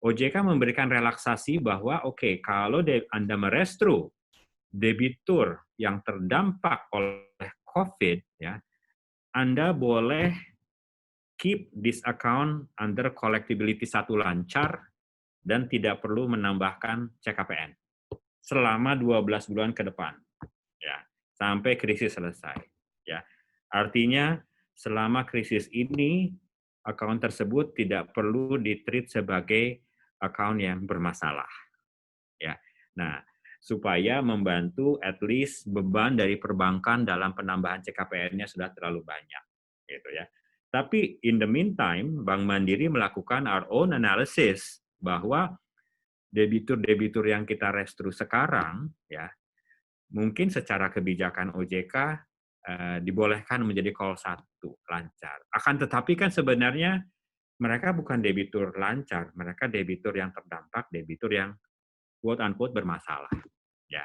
OJK memberikan relaksasi bahwa oke, kalau Anda merestru debitur yang terdampak oleh COVID, ya, Anda boleh keep this account under collectibility 1 lancar dan tidak perlu menambahkan CKPN selama 12 bulan ke depan, ya, sampai krisis selesai, ya. Artinya selama krisis ini account tersebut tidak perlu ditreat sebagai account yang bermasalah, ya. Nah, supaya membantu at least beban dari perbankan dalam penambahan CKPN-nya sudah terlalu banyak, gitu ya. Tapi in the meantime, Bank Mandiri melakukan our own analysis bahwa debitur-debitur yang kita restru sekarang, ya, mungkin secara kebijakan OJK dibolehkan menjadi call 1 lancar. Akan tetapi kan sebenarnya mereka bukan debitur lancar, mereka debitur yang terdampak, debitur yang quote unquote bermasalah. Ya,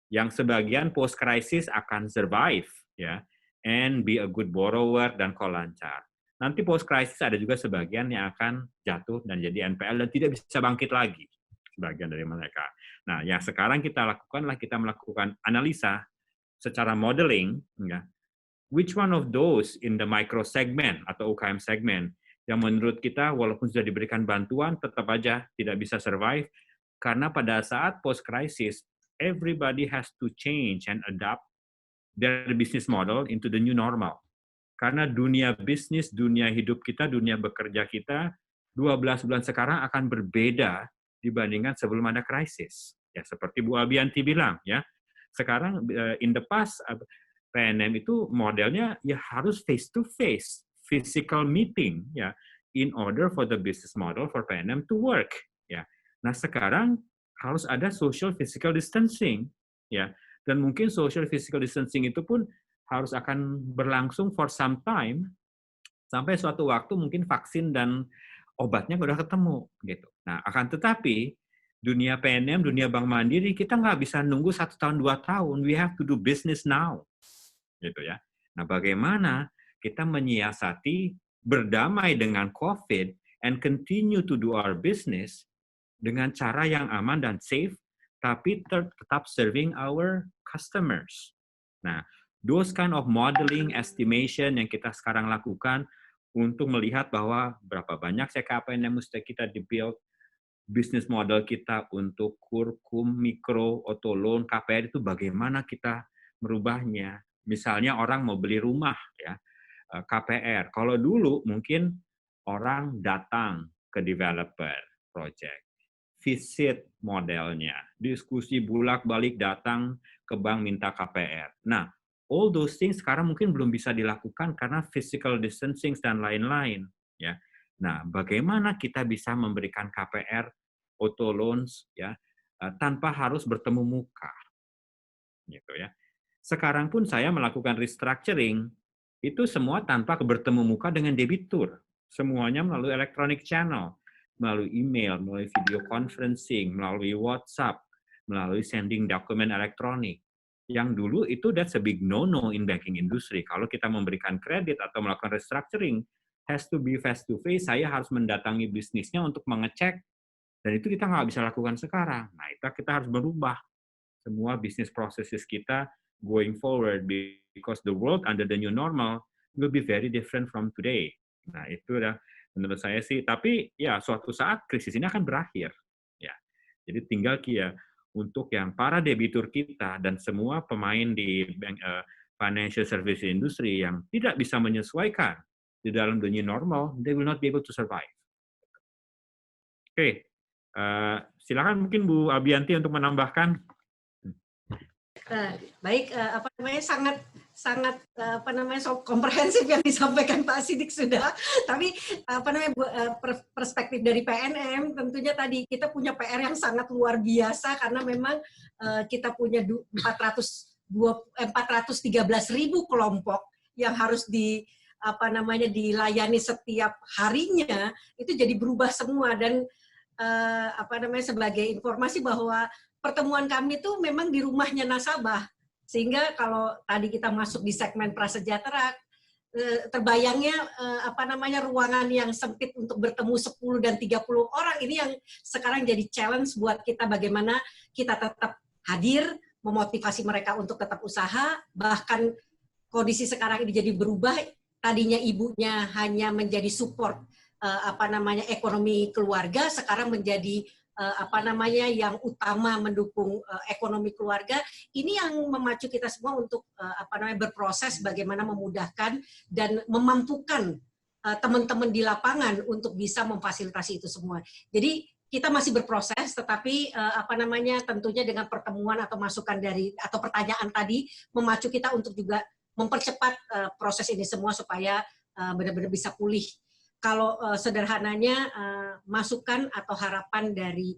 yang sebagian post crisis akan survive, ya, and be a good borrower dan call lancar. Nanti post crisis ada juga sebagian yang akan jatuh dan jadi NPL dan tidak bisa bangkit lagi, sebagian dari mereka. Nah, yang sekarang kita lakukanlah kita melakukan analisa secara modeling, ya, which one of those in the micro segment atau UKM segment yang menurut kita walaupun sudah diberikan bantuan tetap aja tidak bisa survive karena pada saat post crisis everybody has to change and adapt their business model into the new normal. Karena dunia bisnis, dunia hidup kita, dunia bekerja kita 12 bulan sekarang akan berbeda dibandingkan sebelum ada krisis. Ya, seperti Bu Abianti bilang, ya. Sekarang in the past PNM itu modelnya ya harus face to face, physical meeting, ya, in order for the business model for PNM to work, ya. Nah, sekarang harus ada social physical distancing, ya. Dan mungkin social physical distancing itu pun harus akan berlangsung for some time sampai suatu waktu mungkin vaksin dan obatnya udah ketemu, gitu. Nah, akan tetapi dunia PNM, dunia Bank Mandiri, kita nggak bisa nunggu 1 tahun, 2 tahun. We have to do business now. Gitu ya. Nah, bagaimana kita menyiasati berdamai dengan COVID and continue to do our business dengan cara yang aman dan safe, tapi tetap serving our customers. Nah, those kind of modeling, estimation yang kita sekarang lakukan untuk melihat bahwa berapa banyak CKPN yang mesti kita di-build, bisnis model kita untuk kurkum, mikro, auto loan, KPR itu bagaimana kita merubahnya. Misalnya orang mau beli rumah, ya, KPR. Kalau dulu mungkin orang datang ke developer project, visit modelnya, diskusi bolak-balik datang ke bank minta KPR. Nah, all those things sekarang mungkin belum bisa dilakukan karena physical distancing dan lain-lain, ya. Nah, bagaimana kita bisa memberikan KPR auto loans, ya, tanpa harus bertemu muka, gitu ya. Sekarang pun saya melakukan restructuring itu semua tanpa bertemu muka dengan debitur, semuanya melalui electronic channel, melalui email, melalui video conferencing, melalui WhatsApp, melalui sending dokumen elektronik. Yang dulu itu that's a big no-no in banking industry. Kalau kita memberikan kredit atau melakukan restructuring, has to be face to face, saya harus mendatangi bisnisnya untuk mengecek, dan itu kita nggak bisa lakukan sekarang. Nah, itu kita harus berubah semua bisnis processes kita going forward because the world under the new normal will be very different from today. Nah, itu udah menurut saya sih. Tapi ya suatu saat krisis ini akan berakhir. Ya, jadi tinggal ya untuk yang para debitur kita dan semua pemain di financial service industry yang tidak bisa menyesuaikan di dalam the new normal, they will not be able to survive. Oke, silakan mungkin Bu Abianti untuk menambahkan. Baik, sangat komprehensif yang disampaikan Pak Siddiq sudah. Tapi perspektif dari PNM tentunya tadi kita punya PR yang sangat luar biasa karena memang kita punya 413.000 kelompok yang harus dilayani setiap harinya, itu jadi berubah semua. Dan sebagai informasi bahwa pertemuan kami itu memang di rumahnya nasabah, sehingga kalau tadi kita masuk di segmen prasejahtera, terbayangnya ruangan yang sempit untuk bertemu 10 dan 30 orang ini yang sekarang jadi challenge buat kita, bagaimana kita tetap hadir, memotivasi mereka untuk tetap usaha. Bahkan kondisi sekarang ini jadi berubah, tadinya ibunya hanya menjadi support ekonomi keluarga, sekarang menjadi yang utama mendukung ekonomi keluarga. Ini yang memacu kita semua untuk berproses bagaimana memudahkan dan memampukan teman-teman di lapangan untuk bisa memfasilitasi itu semua. Jadi kita masih berproses, tetapi tentunya dengan pertemuan atau masukan atau pertanyaan tadi memacu kita untuk juga mempercepat proses ini semua supaya benar-benar bisa pulih. Kalau sederhananya masukan atau harapan dari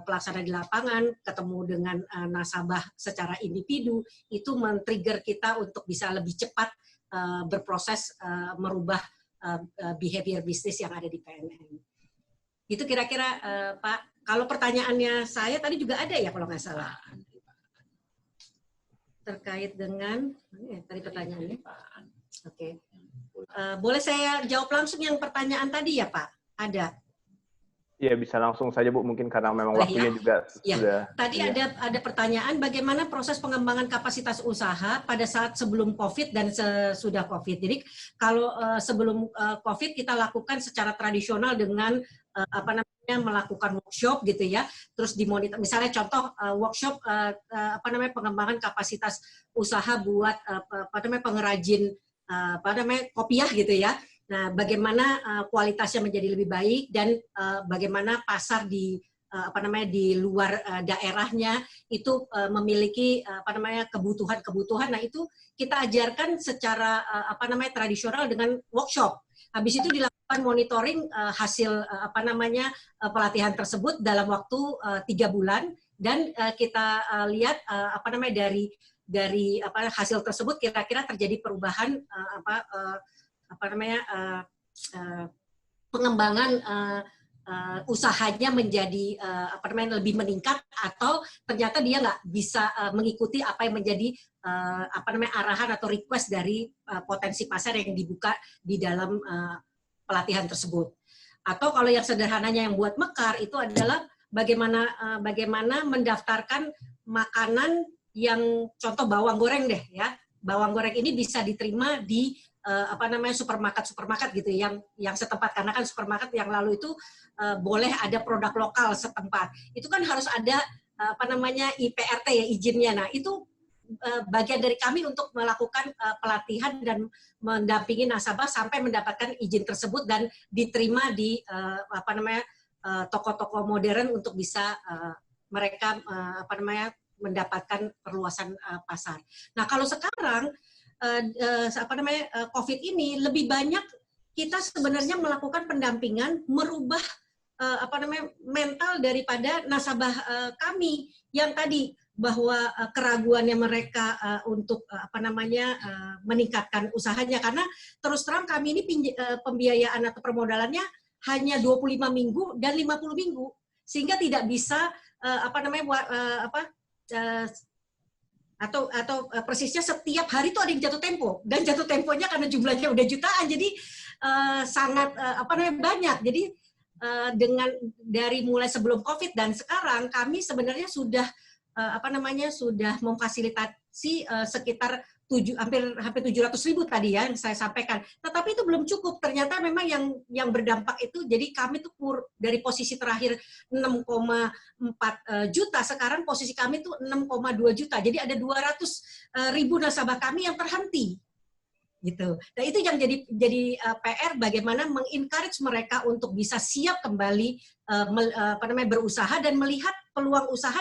pelaksana di lapangan, ketemu dengan nasabah secara individu, itu men-trigger kita untuk bisa lebih cepat berproses merubah behavior bisnis yang ada di PNM. Itu kira-kira Pak. Kalau pertanyaannya saya tadi juga ada ya kalau nggak salah. Terkait dengan, tadi pertanyaannya. Oke. Boleh saya jawab langsung yang pertanyaan tadi ya Pak? Ada. Iya, bisa langsung saja Bu, mungkin karena memang waktunya juga sudah. Tadi ada pertanyaan bagaimana proses pengembangan kapasitas usaha pada saat sebelum COVID dan sesudah COVID. Jadi kalau sebelum COVID kita lakukan secara tradisional dengan melakukan workshop gitu ya, terus dimonitor. Misalnya contoh workshop pengembangan kapasitas usaha buat pengrajin kopiah gitu ya. Nah, bagaimana kualitasnya menjadi lebih baik dan bagaimana pasar di di luar daerahnya itu memiliki kebutuhan. Nah, itu kita ajarkan secara tradisional dengan workshop. Habis itu dilakukan monitoring hasil pelatihan tersebut dalam waktu 3 bulan dan kita lihat dari hasil tersebut kira-kira terjadi perubahan pengembangan usahanya menjadi lebih meningkat atau ternyata dia nggak bisa mengikuti apa yang menjadi arahan atau request dari potensi pasar yang dibuka di dalam pelatihan tersebut. Atau kalau yang sederhananya yang buat mekar itu adalah bagaimana mendaftarkan makanan yang contoh bawang goreng deh ya. Bawang goreng ini bisa diterima di supermarket gitu yang setempat, karena kan supermarket yang lalu itu boleh ada produk lokal setempat. Itu kan harus ada IPRT ya, izinnya. Nah, itu bagian dari kami untuk melakukan pelatihan dan mendampingi nasabah sampai mendapatkan izin tersebut dan diterima di toko-toko modern untuk bisa mereka mendapatkan perluasan pasar. Nah, kalau sekarang COVID ini lebih banyak kita sebenarnya melakukan pendampingan merubah mental daripada nasabah kami yang tadi bahwa keraguannya mereka untuk meningkatkan usahanya, karena terus terang kami ini pembiayaan atau permodalannya hanya 25 minggu dan 50 minggu sehingga tidak bisa atau persisnya setiap hari itu ada yang jatuh tempo, dan jatuh temponya karena jumlahnya udah jutaan jadi sangat banyak. Jadi dari mulai sebelum COVID dan sekarang kami sebenarnya sudah sudah memfasilitasi sekitar hampir 700.000 tadi ya yang saya sampaikan. Tetapi itu belum cukup. Ternyata memang yang berdampak itu, jadi kami tuh dari posisi terakhir 6,4 juta, sekarang posisi kami tuh 6,2 juta. Jadi ada 200.000 nasabah kami yang terhenti. Gitu. Nah, itu yang jadi PR bagaimana mengencourage mereka untuk bisa siap kembali berusaha dan melihat peluang usaha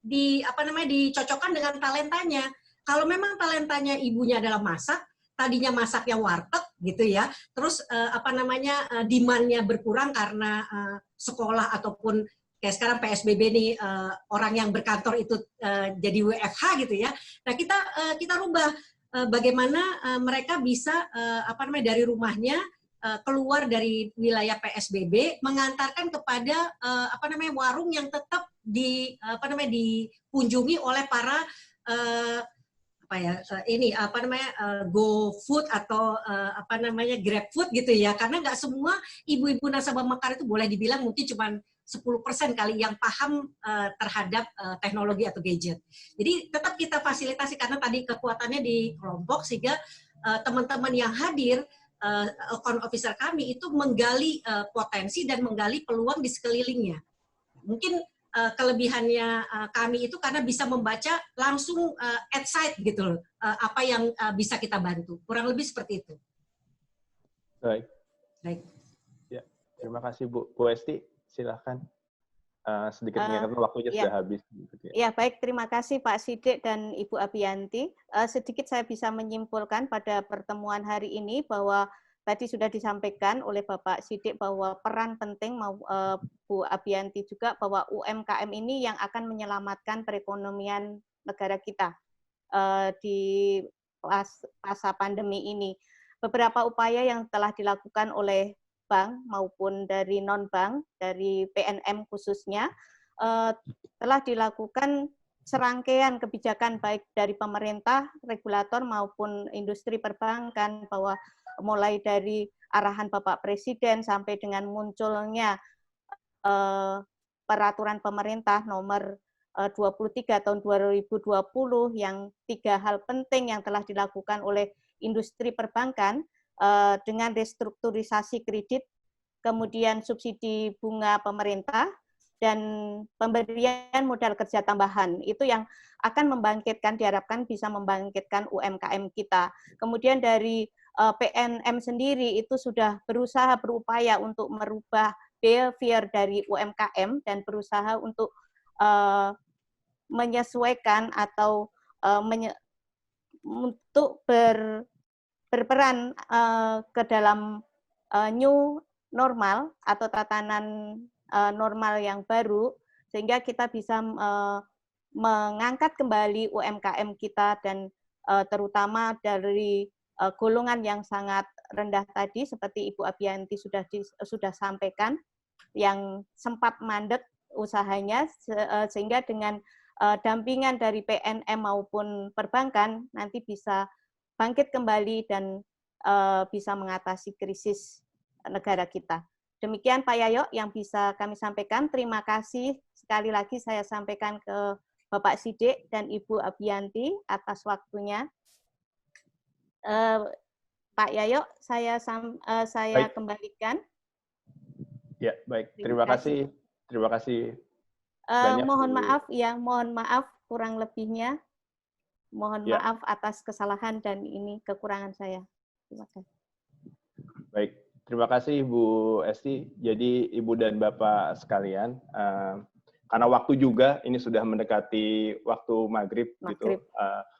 dicocokkan dengan talentanya. Kalau memang talentanya ibunya adalah masak, tadinya masaknya warteg gitu ya, terus demand-nya berkurang karena sekolah ataupun kayak sekarang PSBB nih orang yang berkantor itu jadi WFH gitu ya. Nah, kita rubah bagaimana mereka bisa dari rumahnya keluar dari wilayah PSBB mengantarkan kepada warung yang tetap dikunjungi oleh para GoFood atau Grab Food gitu ya, karena nggak semua ibu-ibu nasabah mekar itu boleh dibilang mungkin cuma 10% kali yang paham terhadap teknologi atau gadget. Jadi tetap kita fasilitasi karena tadi kekuatannya di kelompok sehingga teman-teman yang hadir account officer kami itu menggali potensi dan menggali peluang di sekelilingnya. Mungkin kelebihannya kami itu karena bisa membaca langsung at site gitu loh, apa yang bisa kita bantu. Kurang lebih seperti itu. Baik. Baik. Ya, terima kasih Bu Esti. Silahkan. Sedikit mengingatkan waktunya sudah habis. Ya, baik. Terima kasih Pak Sidik dan Ibu Abiyanti. Sedikit saya bisa menyimpulkan pada pertemuan hari ini bahwa tadi sudah disampaikan oleh Bapak Sidik bahwa peran penting Bu Abiyanti juga bahwa UMKM ini yang akan menyelamatkan perekonomian negara kita di masa pandemi ini. Beberapa upaya yang telah dilakukan oleh bank maupun dari non-bank, dari PNM khususnya, telah dilakukan serangkaian kebijakan baik dari pemerintah, regulator maupun industri perbankan, bahwa mulai dari arahan Bapak Presiden sampai dengan munculnya peraturan pemerintah nomor 23 tahun 2020 yang 3 hal penting yang telah dilakukan oleh industri perbankan dengan restrukturisasi kredit, kemudian subsidi bunga pemerintah, dan pemberian modal kerja tambahan. Itu yang akan membangkitkan, diharapkan bisa membangkitkan UMKM kita. Kemudian dari PNM sendiri itu sudah berupaya untuk merubah behavior dari UMKM dan berusaha untuk menyesuaikan atau untuk berperan ke dalam new normal atau tatanan normal yang baru, sehingga kita bisa mengangkat kembali UMKM kita dan terutama dari golongan yang sangat rendah tadi seperti Ibu Abiyanti sudah sampaikan, yang sempat mandek usahanya, sehingga dengan dampingan dari PNM maupun perbankan nanti bisa bangkit kembali dan bisa mengatasi krisis negara kita. Demikian Pak Yayo yang bisa kami sampaikan. Terima kasih sekali lagi saya sampaikan ke Bapak Sidik dan Ibu Abiyanti atas waktunya. Pak Yayo, saya kembalikan. Ya, baik. Terima kasih. Terima kasih. Mohon maaf kurang lebihnya. Mohon maaf atas kesalahan dan ini kekurangan saya. Terima kasih. Baik, terima kasih Ibu Esti. Jadi Ibu dan Bapak sekalian, karena waktu juga ini sudah mendekati waktu maghrib. Gitu.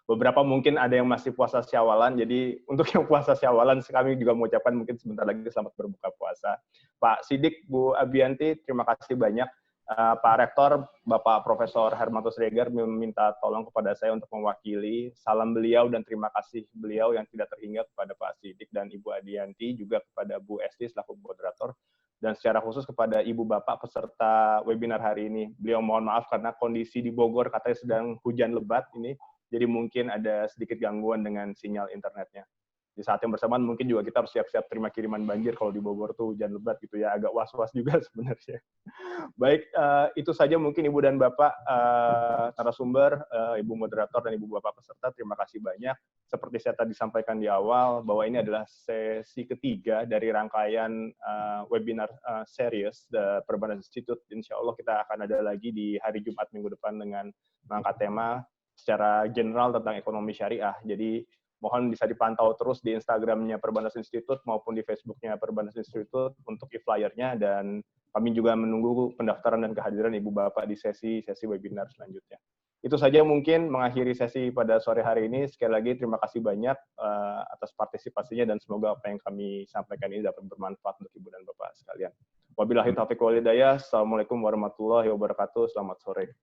Beberapa mungkin ada yang masih puasa Syawalan, jadi untuk yang puasa Syawalan kami juga mengucapkan mungkin sebentar lagi selamat berbuka puasa. Pak Sidik, Bu Abiyanti, terima kasih banyak. Pak Rektor, Bapak Profesor Hermanto Siregar meminta tolong kepada saya untuk mewakili salam beliau dan terima kasih beliau yang tidak terhingga kepada Pak Sidik dan Ibu Abiyanti, juga kepada Bu Esti selaku moderator, dan secara khusus kepada Ibu Bapak peserta webinar hari ini. Beliau mohon maaf karena kondisi di Bogor katanya sedang hujan lebat ini, jadi mungkin ada sedikit gangguan dengan sinyal internetnya. Di saat yang bersamaan mungkin juga kita harus siap-siap terima kiriman banjir kalau di Bogor tuh hujan lebat gitu ya, agak was-was juga sebenarnya. Baik, itu saja mungkin Ibu dan Bapak narasumber, Ibu moderator dan Ibu Bapak peserta, terima kasih banyak. Seperti saya tadi sampaikan di awal, bahwa ini adalah sesi ketiga dari rangkaian webinar series The Perbanas Institute. Insya Allah kita akan ada lagi di hari Jumat minggu depan dengan mengangkat tema secara general tentang ekonomi syariah. Jadi mohon bisa dipantau terus di Instagramnya Perbanas Institute maupun di Facebooknya Perbanas Institute untuk e-flyernya, dan kami juga menunggu pendaftaran dan kehadiran Ibu Bapak di sesi webinar selanjutnya. Itu saja mungkin mengakhiri sesi pada sore hari ini. Sekali lagi terima kasih banyak atas partisipasinya dan semoga apa yang kami sampaikan ini dapat bermanfaat untuk Ibu dan Bapak sekalian. Wabillahi taufiq wal hidayah. Assalamualaikum warahmatullahi wabarakatuh. Selamat sore.